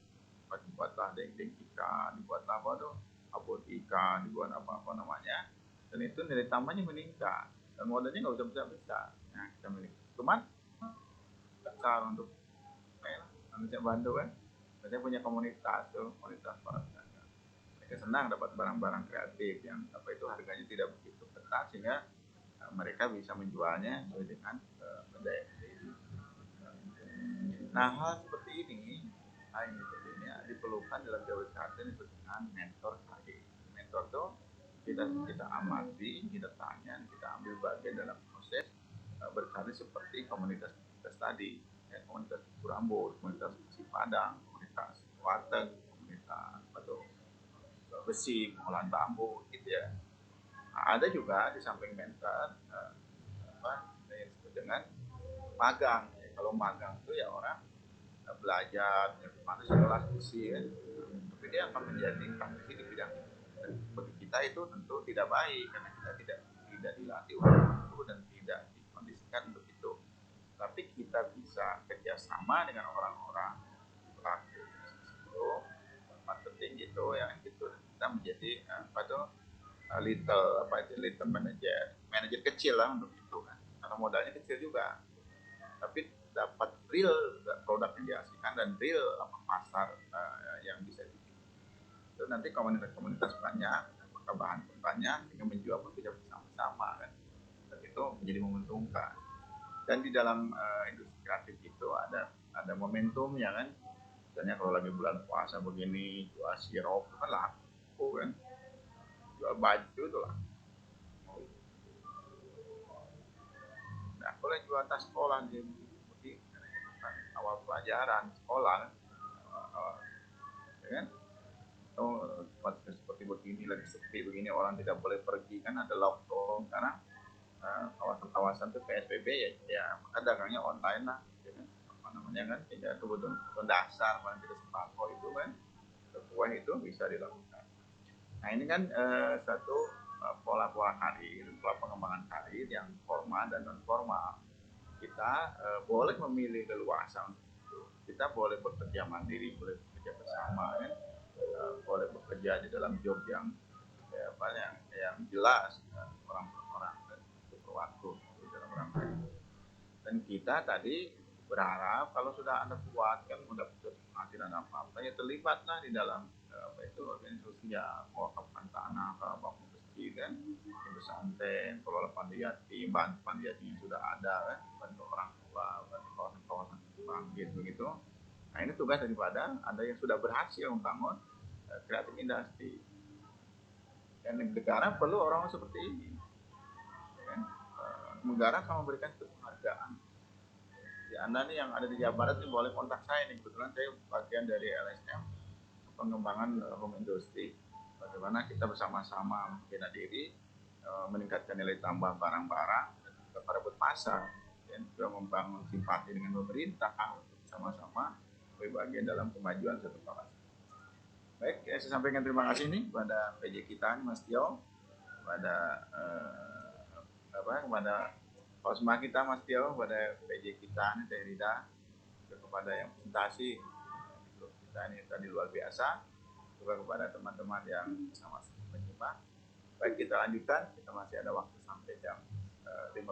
Dibuatlah dendeng ikan, dibuatlah apa tuh abon ikan, dibuat apa namanya, dan itu nilai tambahnya meningkat dan modalnya nggak usah besar. Nah kita miliki. Cuman besar untuk Indonesia bantu kan. Saya punya komunitas tuh, komunitas para pedagang. Mereka senang dapat barang-barang kreatif yang apa itu harganya tidak begitu ketat sehingga mereka bisa menjualnya sesuai dengan daya beli. Nah hal seperti ini diperlukan dalam jauh kesehatan disebut dengan mentor karir. Mentor itu kita amati, kita tanya, kita ambil bagian dalam proses berkarir seperti komunitas tadi, ya, komunitas rambut, komunitas besi padang, komunitas warteg, komunitas atau besi, pengolahan bambu, gitu ya. Nah, ada juga di samping mentor yang disebut dengan magang. Ya, kalau magang itu ya orang belajar bagaimana sekolah besi kan, tapi dia akan menjadi praktisi di bidang itu. Dan bagi kita itu tentu tidak baik karena kita tidak dilatih untuk itu dan tidak dikondisikan untuk itu. Tapi kita bisa kerjasama dengan orang-orang pelaku itu marketing gitu ya gitu. Kita menjadi little manager kecil lah untuk itu kan, karena modalnya kecil juga. Tapi dapat real produk yang dihasilkan dan real pasar yang bisa dibikin. Itu nanti komunitas-komunitas banyak, maka bahan pun banyak, sehingga menjual pun bisa bersama-sama kan. Dan itu menjadi menguntungkan. Dan di dalam industri kreatif itu ada momentumnya kan. Misalnya kalau lagi bulan puasa begini, jual sirup itu kan laku kan. Jual baju itu lah. Nah, kalau jual tas sekolah di awal pelajaran sekolah ya kan, seperti begini lagi sepi begini orang tidak boleh pergi kan, ada lockdown karena kawasan-kawasan itu PSBB ya maka dagangnya online lah ya kan, apa namanya kan, tidak kebutuhan dasar paling tidak sembako itu kan, kue itu bisa dilakukan. Nah ini kan satu pola-pola karir, pola pengembangan karir yang formal dan non formal. Kita boleh memilih leluasa untuk itu. Kita boleh bekerja mandiri, boleh bekerja bersama, kan? Boleh bekerja di dalam job yang yang jelas orang-orang kan, untuk waktu di dalam rangka itu. Dan kita tadi berharap kalau sudah Anda kuat kan udah punya penghasilan apa-apa ya terlibatlah di dalam apa itu organisasi sosial, mewakafkan tanah, bangun masjid kan, pesantren, kelola panti yatim, bantu panti yatim yang sudah ada kan, bantu orang tua, bantu kawasan-kawasan bangkit begitu. Nah ini tugas daripada Anda yang sudah berhasil membangun kreatif industri. Dan negara perlu orang seperti ini. Ya, negara akan memberikan penghargaan. Ya, Anda nih yang ada di Jawa Barat ini boleh kontak saya nih, kebetulan saya bagian dari LSM pengembangan home industry. Bagaimana kita bersama-sama membina diri meningkatkan nilai tambah barang-barang kepada pasar, dan juga membangun simpati dengan pemerintah untuk sama-sama berbagian dalam kemajuan satu kawasan. Baik, saya sampaikan terima kasih nih kepada PJ kita, Mas Tio, kepada kepada Osma kita, Mas Tio, kepada PJ kita, Teh Rida, kepada yang presentasi kita ini tadi luar biasa, juga kepada teman-teman yang sama-sama menyimak. Baik, kita lanjutkan, kita masih ada waktu sampai jam 15,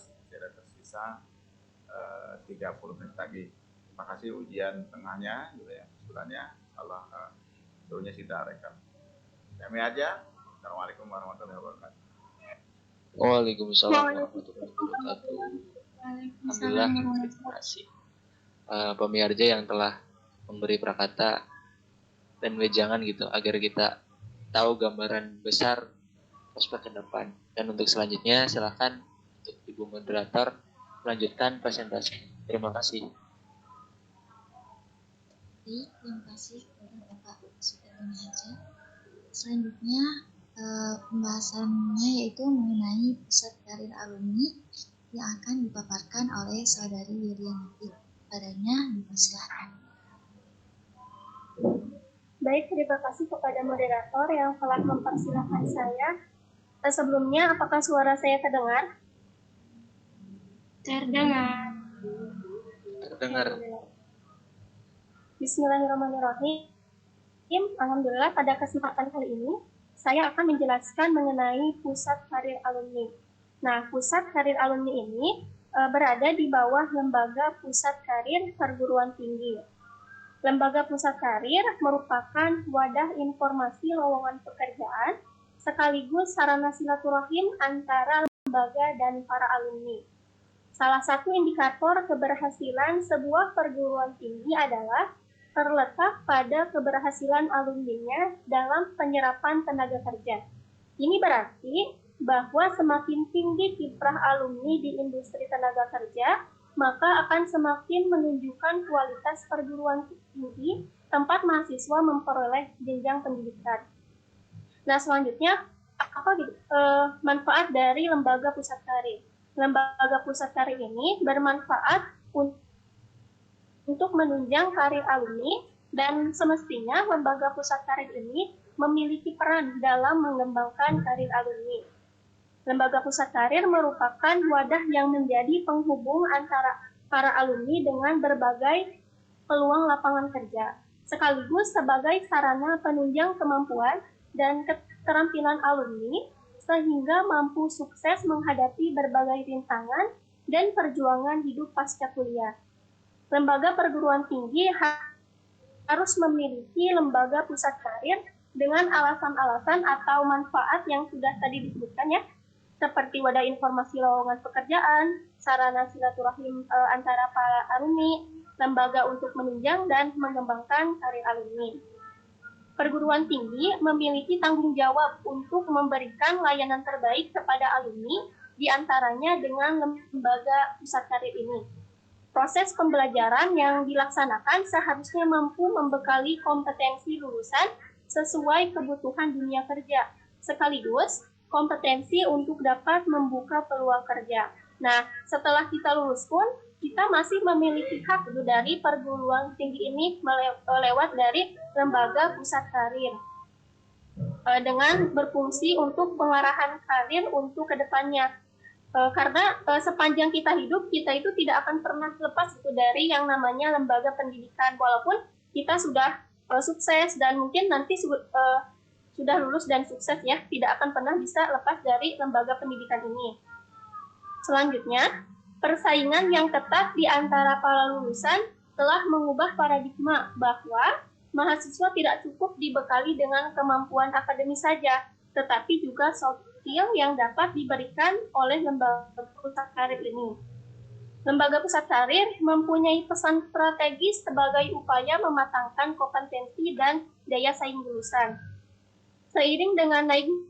masih ada tersisa 30 menit lagi. Terima kasih ujian tengahnya, gitu ya, susulannya, Allah seluruhnya kita rekam. Kami aja. Assalamualaikum warahmatullahi wabarakatuh. Waalaikumsalam warahmatullahi wabarakatuh. Alhamdulillah, terima kasih pemirja yang telah memberi prakata dan wejangan gitu agar kita tahu gambaran besar prospek ke depan. Dan untuk selanjutnya silakan untuk Ibu moderator melanjutkan presentasi. Terima kasih. Baik, terima kasih kepada Bapak Sudarman Haja. Selanjutnya pembahasannya yaitu mengenai pusat karir alumni yang akan dipaparkan oleh Saudari Yurianti. Padanya dipersilakan. Baik, terima kasih kepada moderator yang telah mempersilahkan saya. Sebelumnya, apakah suara saya terdengar? Terdengar. Terdengar. Bismillahirrahmanirrahim. Alhamdulillah, pada kesempatan kali ini saya akan menjelaskan mengenai pusat karir alumni. Nah, pusat karir alumni ini berada di bawah lembaga pusat karir perguruan tinggi. Lembaga pusat karir merupakan wadah informasi lowongan pekerjaan sekaligus sarana silaturahim antara lembaga dan para alumni. Salah satu indikator keberhasilan sebuah perguruan tinggi adalah terletak pada keberhasilan alumninya dalam penyerapan tenaga kerja. Ini berarti bahwa semakin tinggi kiprah alumni di industri tenaga kerja, maka akan semakin menunjukkan kualitas perguruan tinggi tempat mahasiswa memperoleh jenjang pendidikan. Nah, selanjutnya, apa manfaat dari lembaga pusat karir? Lembaga pusat karir ini bermanfaat untuk menunjang karir alumni, dan semestinya lembaga pusat karir ini memiliki peran dalam mengembangkan karir alumni. Lembaga pusat karir merupakan wadah yang menjadi penghubung antara para alumni dengan berbagai peluang lapangan kerja, sekaligus sebagai sarana penunjang kemampuan dan keterampilan alumni sehingga mampu sukses menghadapi berbagai rintangan dan perjuangan hidup pasca kuliah. Lembaga perguruan tinggi harus memiliki lembaga pusat karir dengan alasan-alasan atau manfaat yang sudah tadi disebutkan ya, seperti wadah informasi lowongan pekerjaan, sarana silaturahim antara para alumni, lembaga untuk menunjang dan mengembangkan karir alumni. Perguruan tinggi memiliki tanggung jawab untuk memberikan layanan terbaik kepada alumni, diantaranya dengan lembaga pusat karir ini. Proses pembelajaran yang dilaksanakan seharusnya mampu membekali kompetensi lulusan sesuai kebutuhan dunia kerja, sekaligus kompetensi untuk dapat membuka peluang kerja. Nah, setelah kita lulus pun, kita masih memiliki hak dari perguruan tinggi ini lewat dari lembaga pusat karir dengan berfungsi untuk pengarahan karir untuk kedepannya. Karena sepanjang kita hidup, kita itu tidak akan pernah lepas dari yang namanya lembaga pendidikan, walaupun kita sudah sukses dan mungkin nanti sudah lulus dan sukses ya, tidak akan pernah bisa lepas dari lembaga pendidikan ini. Selanjutnya, persaingan yang ketat di antara para lulusan telah mengubah paradigma bahwa mahasiswa tidak cukup dibekali dengan kemampuan akademis saja, tetapi juga soft skill yang dapat diberikan oleh lembaga pusat karir ini. Lembaga pusat karir mempunyai pesan strategis sebagai upaya mematangkan kompetensi dan daya saing lulusan. Seiring dengan naiknya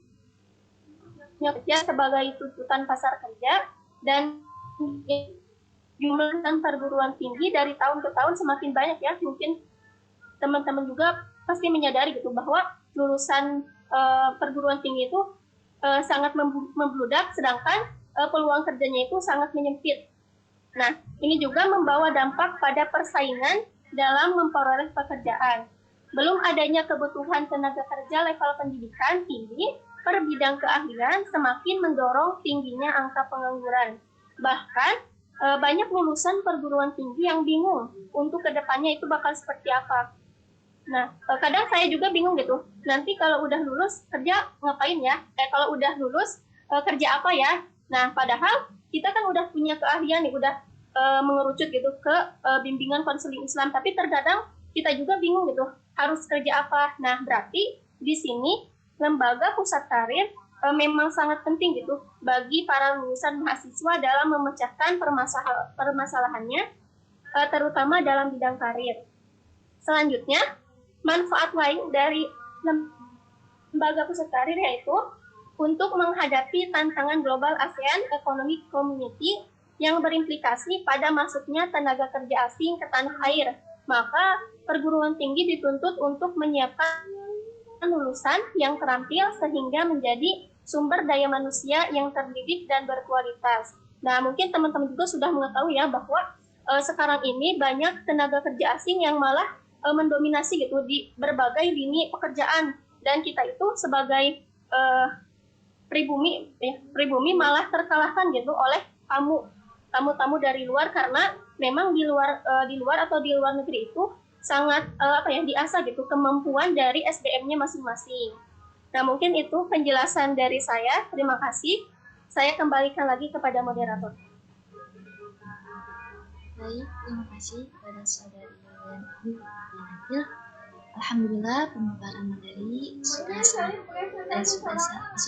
kerja sebagai tuntutan pasar kerja dan jumlah perguruan tinggi dari tahun ke tahun semakin banyak ya, mungkin teman-teman juga pasti menyadari gitu bahwa lulusan perguruan tinggi itu sangat membludak, sedangkan peluang kerjanya itu sangat menyempit. Nah, ini juga membawa dampak pada persaingan dalam memperoleh pekerjaan. Belum adanya kebutuhan tenaga kerja level pendidikan tinggi per bidang keahlian semakin mendorong tingginya angka pengangguran. Bahkan, banyak lulusan perguruan tinggi yang bingung untuk kedepannya itu bakal seperti apa. Nah, kadang saya juga bingung gitu. Nanti kalau udah lulus kerja ngapain ya? Kalau udah lulus kerja apa ya? Nah, padahal kita kan udah punya keahlian nih, udah mengerucut gitu ke bimbingan konseling Islam. Tapi terkadang kita juga bingung gitu, harus kerja apa? Nah, berarti di sini lembaga pusat karir memang sangat penting gitu bagi para lulusan mahasiswa dalam memecahkan permasalahannya, terutama dalam bidang karir. Selanjutnya, manfaat lain dari lembaga pusat karir yaitu untuk menghadapi tantangan global ASEAN Economic Community yang berimplikasi pada masuknya tenaga kerja asing ke tanah air. Maka perguruan tinggi dituntut untuk menyiapkan lulusan yang terampil sehingga menjadi sumber daya manusia yang terdidik dan berkualitas. Nah, mungkin teman-teman juga sudah mengetahui ya bahwa sekarang ini banyak tenaga kerja asing yang malah mendominasi gitu di berbagai lini pekerjaan, dan kita itu sebagai pribumi malah terkalahkan gitu oleh tamu-tamu dari luar, karena memang di luar atau di luar negeri itu sangat diasah gitu kemampuan dari SDM-nya masing-masing. Nah, mungkin itu penjelasan dari saya. Terima kasih. Saya kembalikan lagi kepada moderator. Baik, terima kasih kepada saudari Nabil. Alhamdulillah pemaparan materi sudah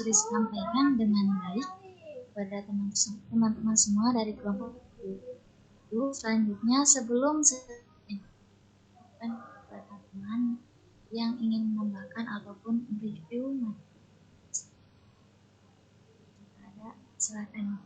disampaikan dengan baik kepada teman-teman semua dari kelompok itu. Selanjutnya, sebelum saya kepada teman yang ingin menambahkan ataupun review materi, silakan.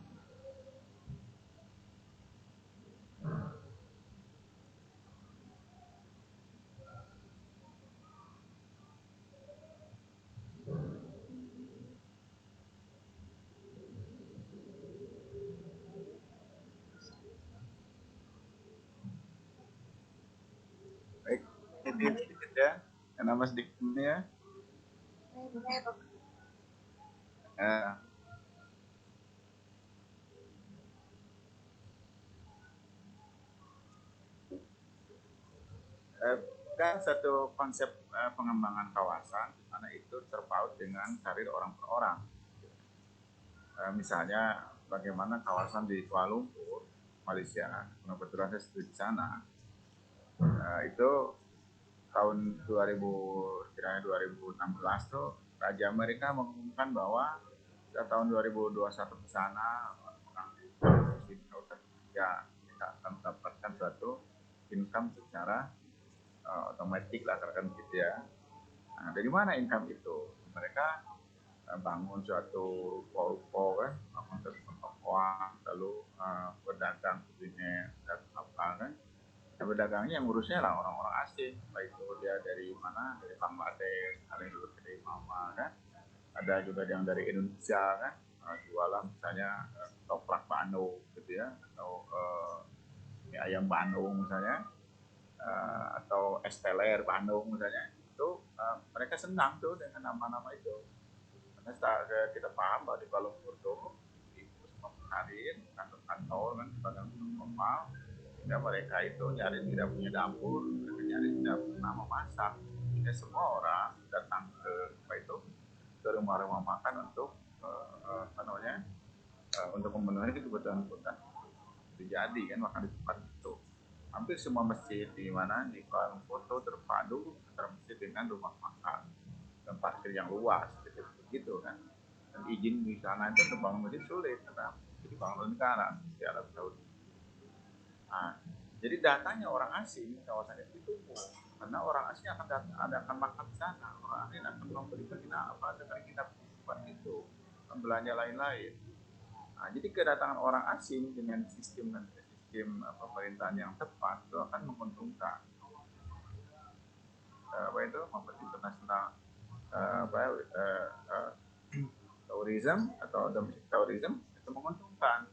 Baik, ini sedikit ya, yang nama sedikit ini ya. Kan satu konsep pengembangan kawasan di mana itu terpaut dengan karir orang per orang. Misalnya bagaimana kawasan di Kuala Lumpur, Malaysia, kebetulan saya studi di sana, itu tahun 2016 tuh Raja Amerika mengumumkan bahwa tahun 2021 ke sana ya kita akan mendapatkan suatu income secara otomatis lah katakan gitu ya. Nah, dari mana income itu? Mereka bangun suatu ruko kan, bangun suatu pertokoan, lalu berdagang kuliner dan apa kan. Nah, berdagangnya yang ngurusnya lah orang-orang asing, baik itu dia dari mana, dari Bangladesh, ada yang juga dari Mama kan, ada juga yang dari Indonesia kan, jualan misalnya toprak Bandung gitu ya, atau mie ayam Bandung misalnya, atau es teler Bandung misalnya. Itu mereka senang tuh dengan nama-nama itu, karena kita paham bahwa di Kuala Lumpur tuh di semua karir kantor-kantor kan sebagai formal, sehingga mereka itu nyaris tidak punya dapur, mereka nyaris tidak pernah memasak, sehingga semua orang datang ke rumah-rumah makan untuk untuk memenuhi kebutuhan terjadi kan, makan di tempat itu. Hampir semua masjid di mana di Kuala Lumpur itu terpadu antara masjid dengan rumah makan dan parkir yang luas gitu kan. Dan izin di sana itu untuk bangun masjid sulit karena dibangun negara di Arab Saudi. Nah, jadi datanya orang asing kawasan itu tumbuh karena orang asing akan makan di sana, orang asing akan membeli penginapan dengan kita tempat itu, belanja lain-lain. Nah, jadi kedatangan orang asing dengan sistem pemerintahan yang tepat itu akan menguntungkan membuat internasional tourism atau domestic tourism itu menguntungkan,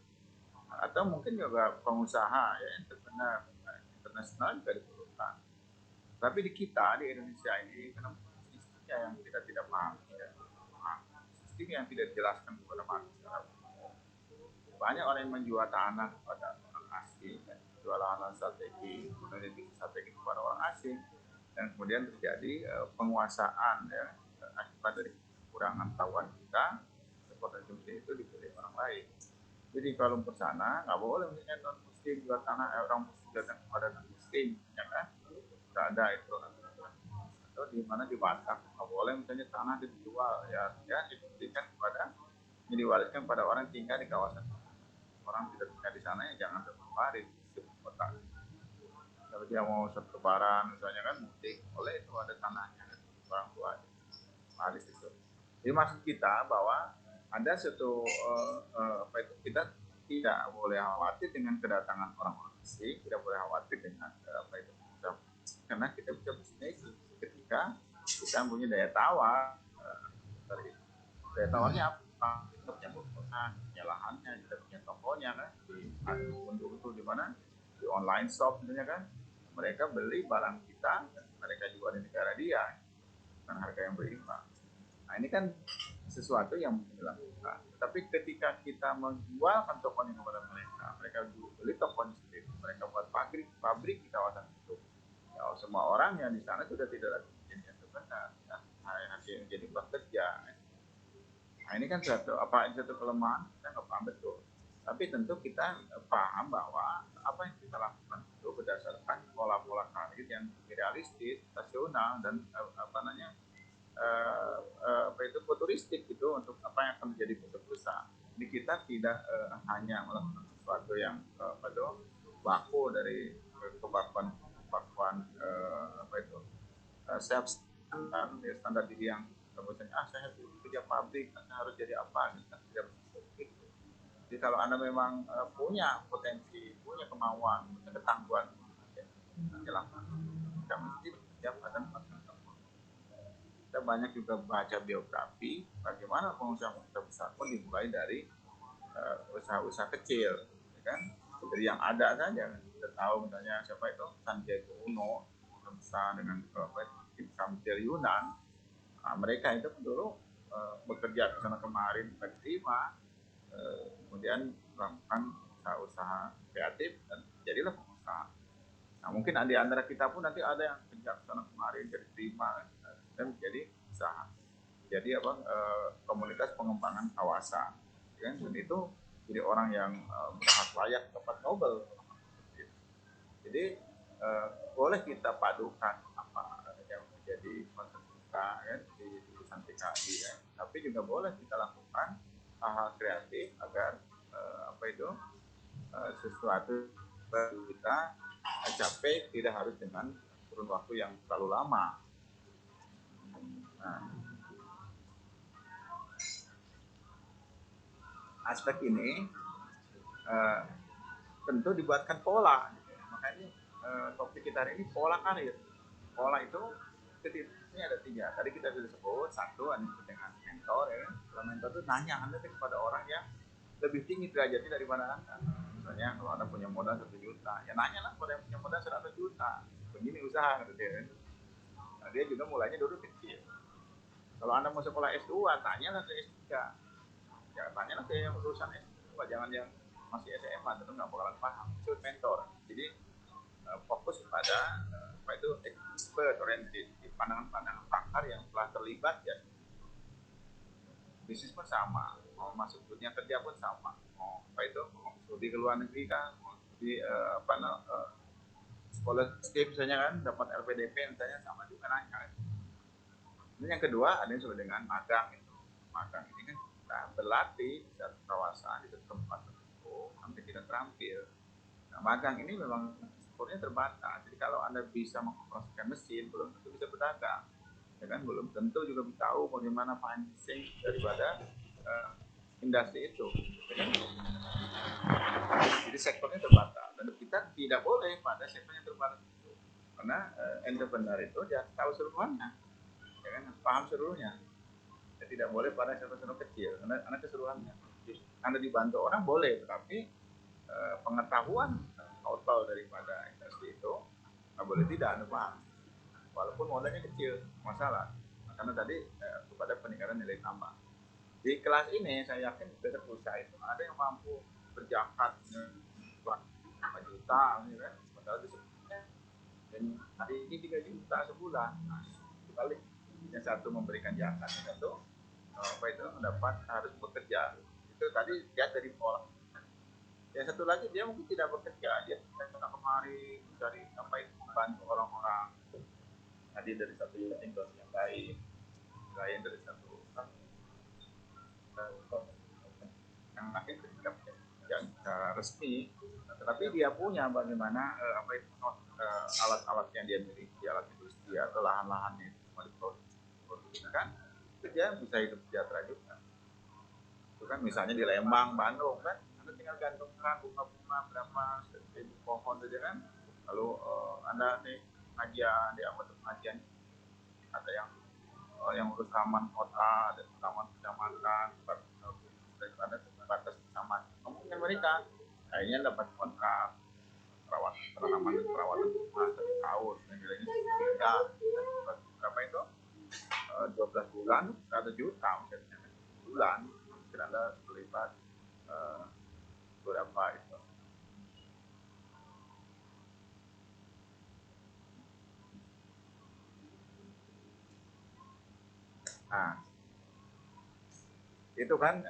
atau mungkin juga pengusaha ya entrepreneur internasional juga diperlukan. Tapi di kita di Indonesia ini kenapa sistemnya yang kita tidak paham, sistem yang tidak dijelaskan kepada masyarakat. Banyak orang yang menjual tanah kepada orang asing, jual lahan strategi, kemudian strategi kepada orang asing, dan kemudian terjadi penguasaan ya akibat dari kekurangan tahuan kita, potensi itu dibeli orang lain. Jadi kalau ke sana nggak boleh misalnya non muslim jual tanah orang muslim datang kepada non muslim, ya kan? Nggak ada itu. Atau di mana di Batak nggak boleh misalnya tanah dijual ya diberikan kepada diwariskan pada orang yang tinggal di kawasan. Orang tidak tinggal di sana ya jangan terwaris di kota. Kalau dia mau satu lebaran misalnya kan mudik, boleh itu ada tanahnya orang tua waris itu. Jadi maksud kita bahwa ada satu kita tidak boleh khawatir dengan kedatangan orang-orang asing, tidak boleh khawatir dengan karena kita bisa bisnis ketika kita punya daya tawar. Daya tawarnya apa? Kita punya perusahaan, punya lahannya, kita punya tokonya kan, untuk di mana di online shop misalnya kan, mereka beli barang kita, mereka jual di negara dia dengan harga yang berimbang. Nah ini kan sesuatu yang dilakukan. Tapi ketika kita menjualkan tokonya kepada mereka, mereka beli tokonya sendiri, mereka buat pabrik di kawasan itu. Ya, semua orang yang di sana sudah tidak lagi menjadi entrepreneur, ya, hanya menjadi pekerja. Nah ini kan satu kelemahan kita nggak paham betul. Tapi tentu kita paham bahwa apa yang kita lakukan itu berdasarkan pola-pola karir yang realistis, rasional, dan futuristik gitu untuk apa yang akan menjadi bentuk besar. Jadi kita tidak hanya melakukan sesuatu yang baku dari kebakuan self standar diri yang misalnya saya harus kerja pabrik, saya harus jadi apa, tidak begitu. Jadi kalau Anda memang punya potensi, punya kemauan, punya ketangguhan, nanti lakukan. Tidak mesti bekerja pada kita banyak juga baca biografi bagaimana pengusaha-pengusaha besar pun dimulai dari usaha-usaha kecil, ya kan? Dari yang ada saja. Kita tahu misalnya siapa itu Sandiaga Uno, besar dengan tim Kamtil Yunan. Nah, mereka itu dulu bekerja ke sana kemarin diterima, kemudian melakukan usaha kreatif dan jadilah pengusaha. Nah, mungkin di antara kita pun nanti ada yang kerja ke sana kemarin jadi terima dan menjadi usaha. Jadi komunitas pengembangan kawasan, kan? Dan itu jadi orang yang berhak layak dapat Nobel. Jadi boleh kita padukan apa yang menjadi konsep kita kan di jurusan PKI kan, tapi juga boleh kita lakukan hal-hal kreatif agar sesuatu baru kita capai tidak harus dengan kurun waktu yang terlalu lama. Nah, aspek ini tentu dibuatkan pola, makanya topik kita hari ini pola karir. Pola itu ini ada 3. Tadi kita sudah sebut, 1 ada dengan mentor ya. Kalau mentor itu nanya Anda kepada orang yang lebih tinggi derajatnya daripada Anda. Misalnya kalau Anda punya modal 1 juta, ya nanya lah kepada yang punya modal 100 juta. Begini usaha gitu dia. Nah, dia juga mulainya dulu kecil. Kalau Anda mau sekolah S2, tanyalah ke S3. Ya, tanyalah ke yang lulusan S2, jangan yang masih SMA, tentu nggak bakalan paham. Itu mentor. Jadi fokus pada expert oriented, di pandangan-pandangan pakar yang telah terlibat ya. Bisnis pun sama, mau masuk dunia kerja pun sama. Mau studi ke luar negeri kan, mau studi scholarship misalnya kan, dapat LPDP misalnya sama juga nanya. Ini yang kedua, ada yang disebut dengan magang itu. Magang ini kan kita berlatih di satu kawasan, di satu tempat tertentu sampai kita terampil. Nah, magang ini memang ekspornya terbatas. Jadi kalau Anda bisa mengoperasikan mesin, belum tentu bisa berdagang. Ya kan, belum tentu juga tahu bagaimana financing daripada industri itu. Ya kan? Jadi sektornya terbatas. Dan kita tidak boleh pada sektor yang terbatas itu. Karena entrepreneur itu dia tahu seluruhnya. Ya kan, paham seluruhnya. Tidak boleh pada sesuatu kecil. Karena keseluruhannya. Anda dibantu orang boleh, tetapi pengetahuan total daripada industri itu nggak boleh tidak Anda paham. Walaupun modalnya kecil, masalah. Karena tadi kepada peningkatan nilai tambah. Di kelas ini saya yakin besok usaha itu ada yang mampu berzakat 5 juta, gitu kan? Padahal disebutnya dan hari ini 3 juta sebulan. Nah, balik yang satu memberikan zakat, yang satu apa itu mendapat harus bekerja. Itu tadi lihat dari pola. Yang satu lagi dia mungkin tidak bekerja, dia kemari mencari apa itu membantu orang-orang. Tadi dari satu yatim yang lain dari satu yang lain yang resmi, tetapi dia punya bagaimana apa itu alat-alat yang dia miliki, alat industri atau lahan-lahannya itu semua diproduksikan, itu dia bisa hidup sejahtera juga. Itu kan misalnya di Lembang, Bandung kan, Anda tinggal gantungkan bunga-bunga berapa ribu pohon saja kan, lalu Anda nih pengajian, di anggota pengajian ada yang urus taman kota, ada taman kecamatan, ada batas kecamatan. Kemudian mereka akhirnya dapat kontrak tanaman dan perawatan bunga 1 tahun, nilainya ya berapa itu 12 bulan 1 juta misalnya bulan, mungkin Anda terlibat berapa itu. Nah, itu kan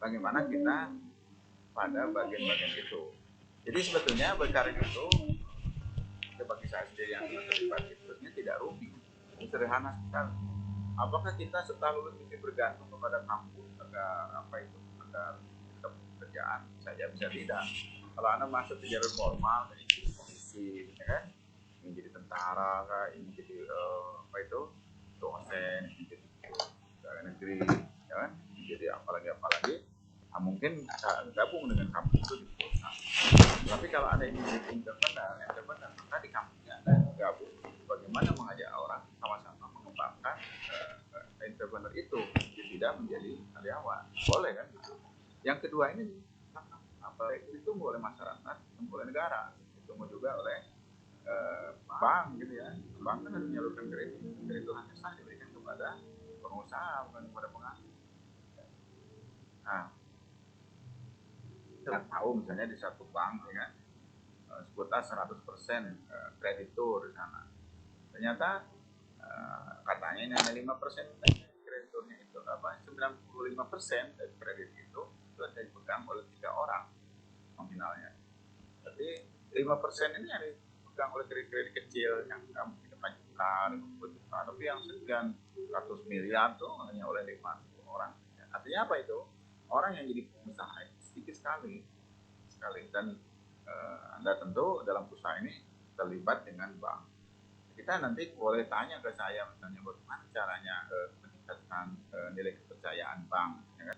bagaimana kita pada bagian-bagian itu. Jadi sebetulnya berkarir itu bagi saya sendiri yang terlibat sebetulnya tidak rugi, sederhana sekali. Apakah kita setelah lulus ini bergantung kepada kampus agar apa itu agar pekerjaan? Saya bisa tidak. Kalau Anda masuk ke jalur formal dari polisi, ya kan, ingin jadi tentara, kah, ingin jadi apa itu dosen, ingin jadi pegawai negeri, ya kan, ingin jadi apalagi, nah, mungkin gabung dengan kampus itu di perusahaan. Tapi kalau Anda ingin jadi entrepreneur, maka di kampusnya Anda gabung. Bagaimana mengajak orang sama-sama mengembangkan entrepreneur itu, dia tidak menjadi karyawan, boleh kan? Yang kedua ini apa itu ditunggu oleh masyarakat, ditunggu oleh negara, ditunggu juga oleh bank gitu ya. Bank kan harus menyalurkan kredit itu hanya sah diberikan kepada pengusaha, bukan kepada penganggur. Nah, kita tahu misalnya di satu bank ya kan, sebutlah 100% kreditur di sana. Ternyata katanya ini hanya 5% krediturnya itu apa? 95% dari kredit itu ada dipegang oleh 3 orang nominalnya. Jadi 5% ini yang dipegang oleh kredit kecil yang mungkin 4 juta, 50 juta, tapi yang sekian ratus miliar tuh hanya oleh 50 orang. Artinya apa itu? Orang yang jadi pengusaha sedikit sekali dan Anda tentu dalam usaha ini terlibat dengan bank. Kita nanti boleh tanya ke saya misalnya bagaimana caranya meningkatkan nilai kepercayaan bank, ya kan?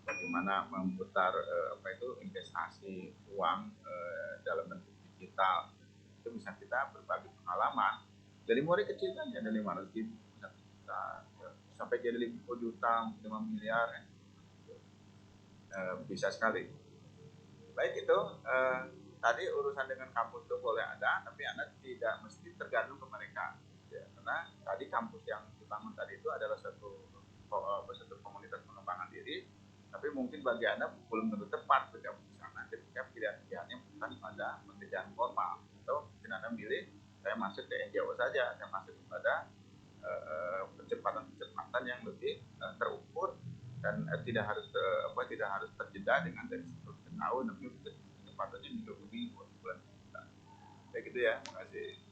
Bagaimana memutar apa itu investasi uang dalam bentuk digital. Itu bisa kita berbagi pengalaman dari mulai kecil kan ya, dari 500 ribu sampai jadi 50 juta 5 miliar ya. Bisa sekali. Baik itu tadi urusan dengan kampus itu boleh ada, tapi Anda tidak mesti tergantung ke mereka ya, karena tadi kampus yang dibangun tadi itu adalah satu komunitas pengembangan diri, tapi mungkin bagi Anda belum tentu tepat bergabung di sana ketika pilihan-pilihannya bukan pada pekerjaan formal, atau mungkin Anda milih saya masuk ke NGO saja, saya masuk kepada percepatan yang lebih terukur dan tidak harus terjeda dengan dari tahun, tapi kesempatannya minggu bulan. Kayak gitu ya, makasih.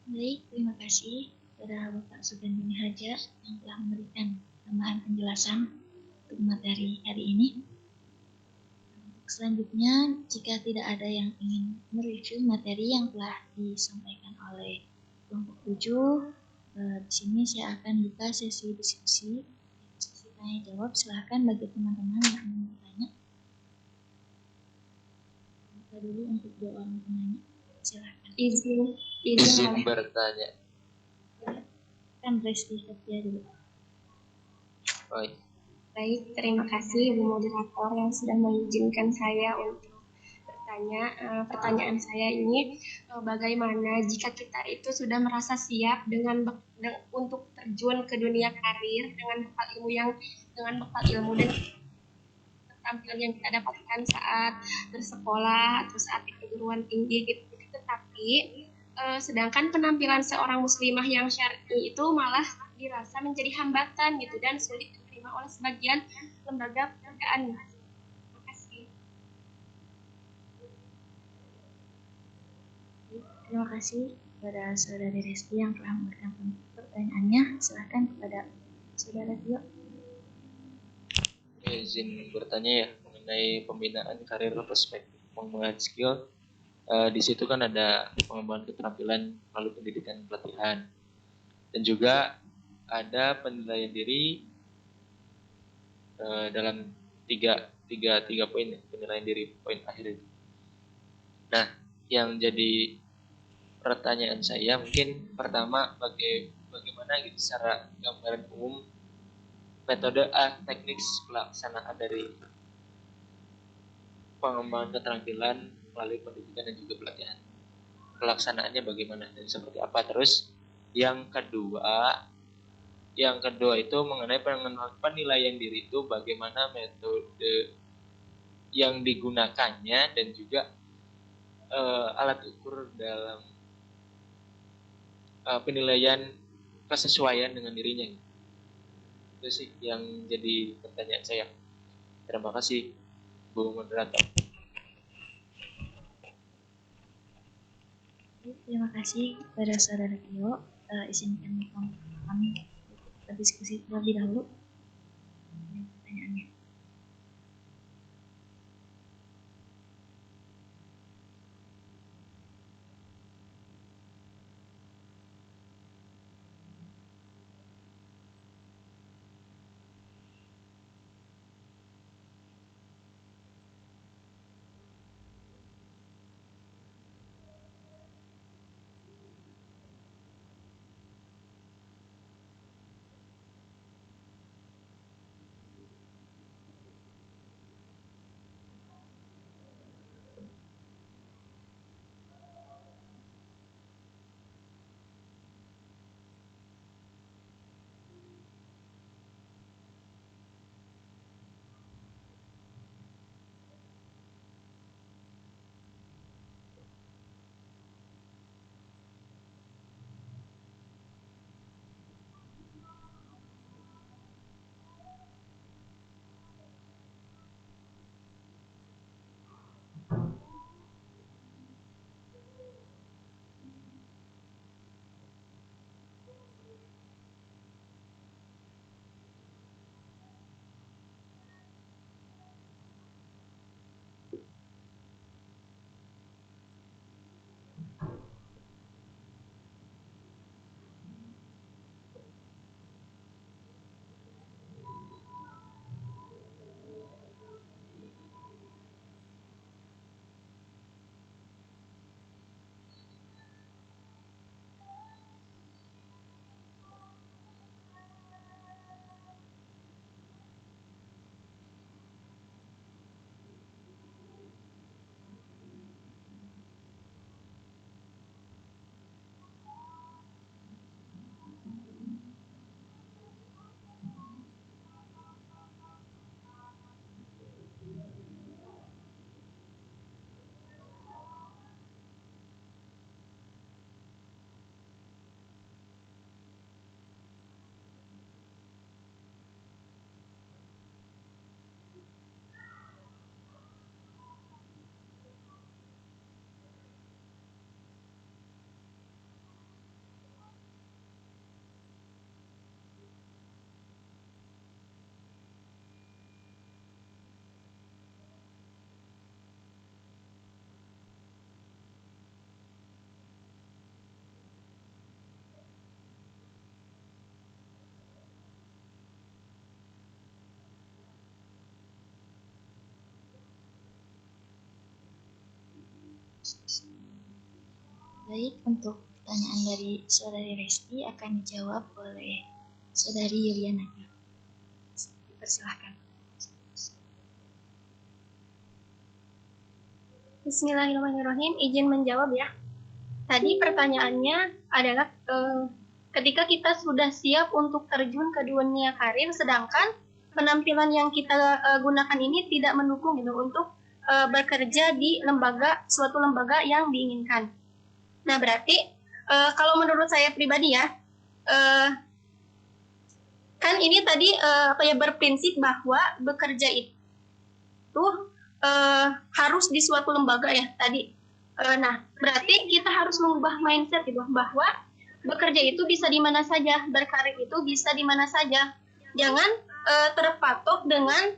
Baik, terima kasih kepada Bapak Sugeng Haja yang telah memberikan tambahan penjelasan untuk materi hari ini. Untuk selanjutnya, jika tidak ada yang ingin mereview materi yang telah disampaikan oleh kelompok 7, di sini saya akan buka sesi diskusi. Tanya jawab, silahkan bagi teman-teman yang ingin bertanya. Kita dulu untuk 2 orang penanya, silahkan. Izin Izin boleh. bertanya. Kan Resti Fatia dulu. Baik. Baik, terima kasih Ibu Moderator yang sudah mengizinkan saya untuk bertanya. Pertanyaan saya ini, bagaimana jika kita itu sudah merasa siap untuk terjun ke dunia karir dengan bekal ilmu dan keterampilan yang kita dapatkan saat bersekolah atau saat di perguruan tinggi gitu. Tetapi sedangkan penampilan seorang muslimah yang syar'i itu malah dirasa menjadi hambatan gitu dan sulit diterima oleh sebagian lembaga pekerjaan. Terima kasih. Terima kasih kepada Saudari Resti yang telah memberikan pertanyaannya. Silakan kepada Saudara Tio. Izin bertanya ya mengenai pembinaan karir perspektif pengembangan skill. Di situ kan ada pengembangan keterampilan melalui pendidikan pelatihan dan juga ada penilaian diri dalam tiga poin penilaian diri poin akhir itu. Nah, yang jadi pertanyaan saya mungkin pertama bagaimana gitu secara gambaran umum metode teknik pelaksanaan dari pengembangan keterampilan melalui pendidikan dan juga pelatihan. Pelaksanaannya bagaimana dan seperti apa? Terus yang kedua itu mengenai penilaian diri itu bagaimana metode yang digunakannya dan juga alat ukur dalam penilaian kesesuaian dengan dirinya. Itu sih yang jadi pertanyaan saya. Terima kasih Bu Moderator. Terima kasih kepada Saudara Tio. Izinkan kami berdiskusi terlebih dahulu dengan pertanyaannya. Baik, untuk pertanyaan dari Saudari Resti akan dijawab oleh Saudari Yuliana. Dipersilahkan. Bismillahirrahmanirrahim, izin menjawab ya. Tadi pertanyaannya adalah ketika kita sudah siap untuk terjun ke dunia karir, sedangkan penampilan yang kita gunakan ini tidak mendukung gitu untuk bekerja di suatu lembaga yang diinginkan. Nah, berarti kalau menurut saya pribadi ya, kan ini tadi berprinsip bahwa bekerja itu harus di suatu lembaga ya tadi. Nah, berarti kita harus mengubah mindset gitu bahwa bekerja itu bisa di mana saja, berkarir itu bisa di mana saja. Jangan terpatok dengan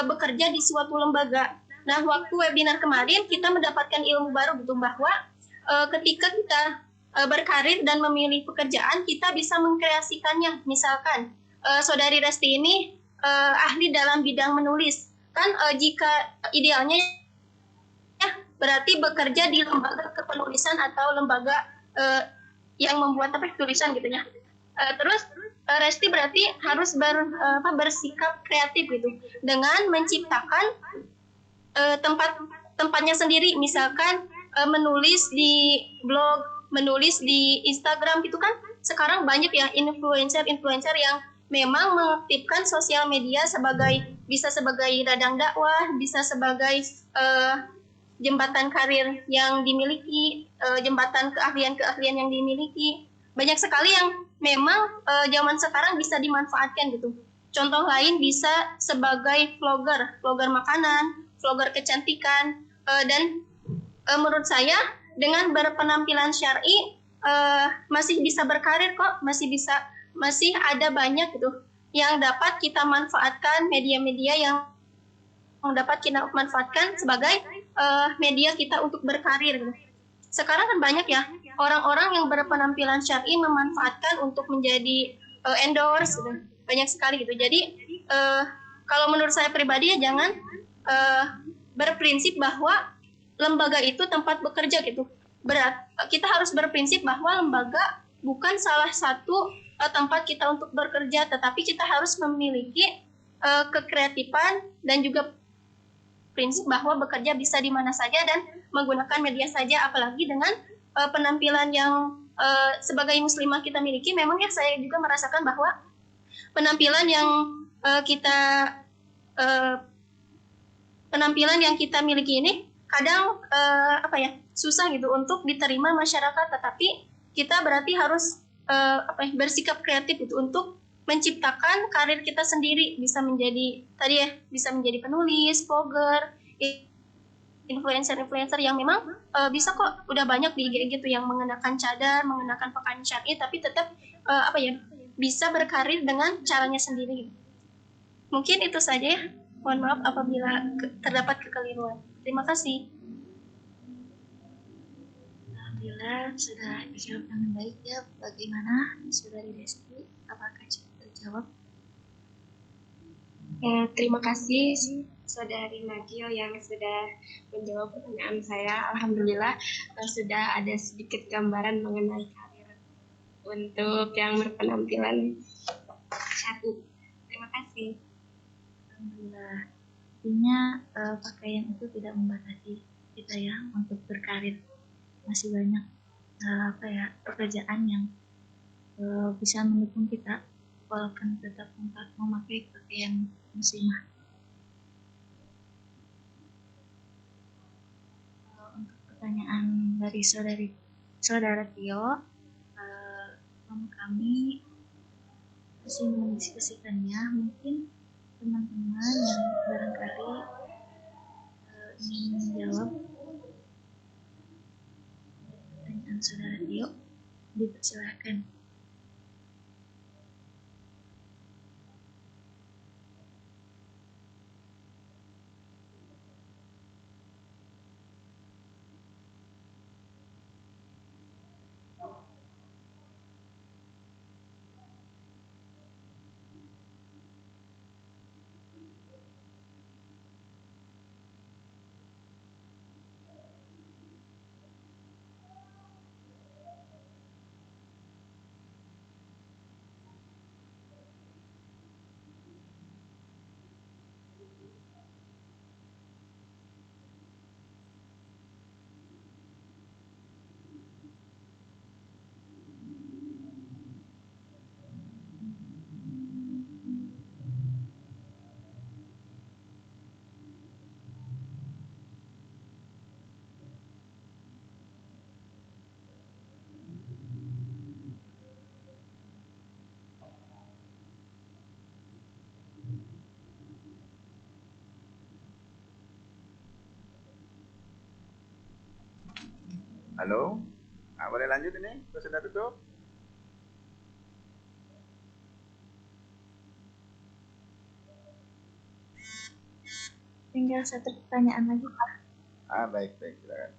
bekerja di suatu lembaga. Nah, waktu webinar kemarin kita mendapatkan ilmu baru gitu bahwa ketika kita berkarir dan memilih pekerjaan, kita bisa mengkreasikannya. Misalkan Saudari Resti ini ahli dalam bidang menulis. Kan jika idealnya berarti bekerja di lembaga kepenulisan atau lembaga yang membuat tulisan gitu ya. Terus Resti berarti harus bersikap kreatif gitu dengan menciptakan tempatnya sendiri, misalkan menulis di blog, menulis di Instagram gitu kan. Sekarang banyak ya influencer yang memang mengaktifkan sosial media bisa sebagai ladang dakwah, bisa sebagai jembatan karir yang dimiliki, jembatan keahlian yang dimiliki. Banyak sekali yang memang zaman sekarang bisa dimanfaatkan gitu. Contoh lain bisa sebagai vlogger makanan, vlogger kecantikan, dan menurut saya dengan berpenampilan syar'i masih bisa berkarir kok, masih ada banyak gitu yang dapat kita manfaatkan, media-media yang dapat kita manfaatkan sebagai media kita untuk berkarir gitu. Sekarang kan banyak ya orang-orang yang berpenampilan syar'i memanfaatkan untuk menjadi endorse gitu. Banyak sekali gitu. Jadi kalau menurut saya pribadi ya jangan berprinsip bahwa lembaga itu tempat bekerja gitu. Kita harus berprinsip bahwa lembaga bukan salah satu tempat kita untuk bekerja, tetapi kita harus memiliki kekreatifan dan juga prinsip bahwa bekerja bisa di mana saja dan menggunakan media saja, apalagi dengan penampilan yang sebagai muslimah kita miliki. Memangnya saya juga merasakan bahwa penampilan yang kita miliki ini kadang susah gitu untuk diterima masyarakat, tetapi kita berarti harus bersikap kreatif gitu untuk menciptakan karir kita sendiri, bisa menjadi penulis, vlogger, influencer yang memang bisa kok, udah banyak di IG gitu yang mengenakan cadar, mengenakan pakaian syar'i tapi tetap bisa berkarir dengan caranya sendiri. Mungkin itu saja ya. Mohon maaf apabila terdapat kekeliruan. Terima kasih. Alhamdulillah sudah dijawab dengan baik ya. Bagaimana Saudari Resti? Apakah sudah terjawab? Terima kasih Saudari Nagio yang sudah menjawab pertanyaan saya. Alhamdulillah sudah ada sedikit gambaran mengenai karir untuk yang berpenampilan syar'i. Terima kasih. Alhamdulillah. Artinya pakaian itu tidak membatasi kita ya untuk berkarir. Masih banyak pekerjaan yang bisa mendukung kita walaupun tetap memakai pakaian muslimah. Untuk pertanyaan dari saudara Tio, kami masih mendiskusikannya. Mungkin teman-teman yang barangkali ingin menjawab pertanyaan saudara Tio, dipersilahkan. Halo? Nah, boleh lanjut ini? Sudah tutup? Tinggal satu pertanyaan lagi, Pak. Baik, silakan.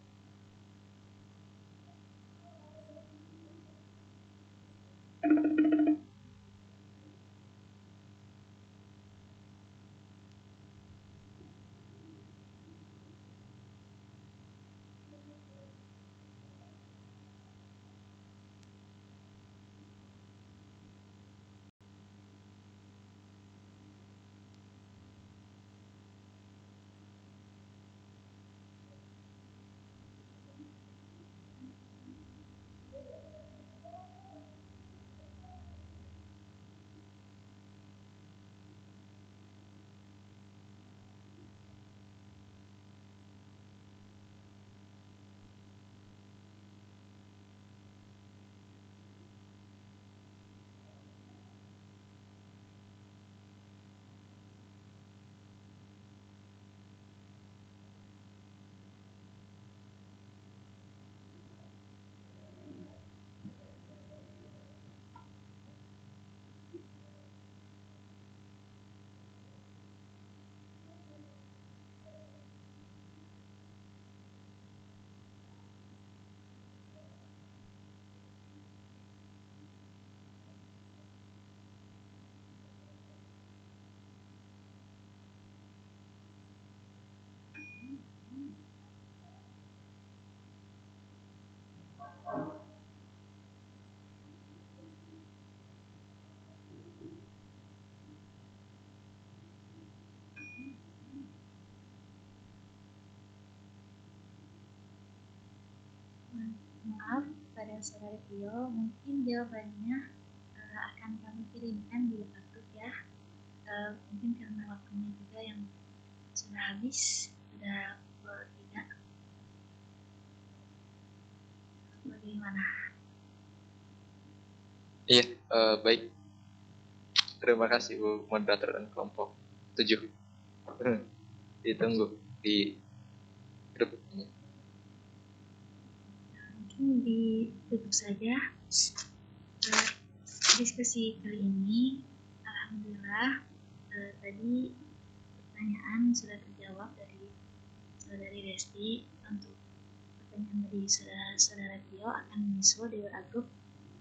Maaf pada saudara Tio, mungkin jawabannya akan kami kirimkan di WhatsApp ya. Mungkin karena waktunya juga yang sudah habis, sudah tidak. Bagaimana? Iya, baik. Terima kasih Bu moderator dan kelompok 7. Ditunggu di grup ini. Mungkin ditutup saja diskusi kali ini. Alhamdulillah tadi pertanyaan sudah terjawab dari saudari Resti. Untuk pertanyaan dari saudara Tio akan menyusul di WA Group.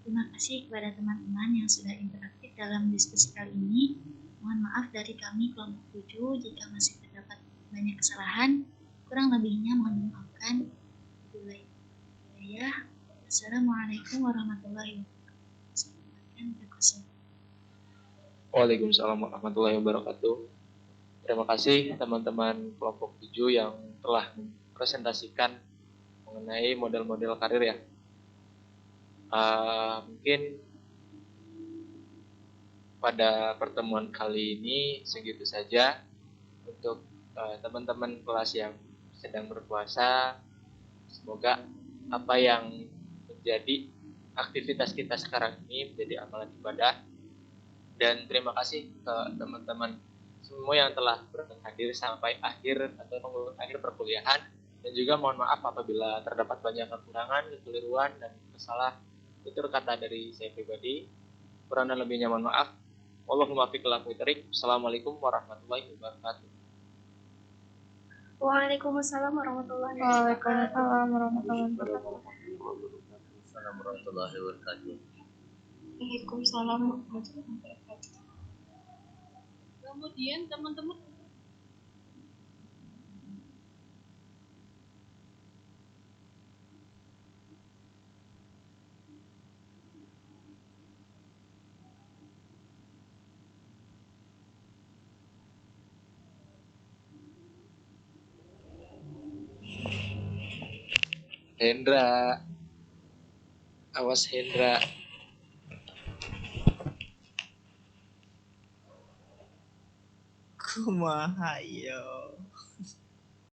Terima kasih kepada teman-teman yang sudah interaktif dalam diskusi kali ini. Mohon maaf dari kami kelompok 7 jika masih terdapat banyak kesalahan. Kurang lebihnya mohon dimaafkan. Assalamualaikum warahmatullahi wabarakatuh. Waalaikumsalam warahmatullahi wabarakatuh. Terima kasih teman-teman kelompok 7 yang telah mempresentasikan mengenai model-model karir ya. Mungkin pada pertemuan kali ini segitu saja untuk teman-teman kelas yang sedang berpuasa. Semoga apa yang menjadi aktivitas kita sekarang ini menjadi amalan ibadah. Dan terima kasih ke teman-teman semua yang telah berhadir sampai akhir atau akhir perkuliahan. Dan juga mohon maaf apabila terdapat banyak kekurangan, kekeliruan, dan salah tutur kata dari saya pribadi. Kurang dan lebihnya mohon maaf. Wallahumma fiqh lakum tarik. Assalamualaikum warahmatullahi wabarakatuh. Waalaikumsalam warahmatullahi wabarakatuh. Waalaikumsalam warahmatullahi wabarakatuh. Waalaikumsalam warahmatullahi wabarakatuh. Waalaikumsalam warahmatullahi wabarakatuh. Kemudian teman-teman Hendra, awas Hendra. Kumaha yo.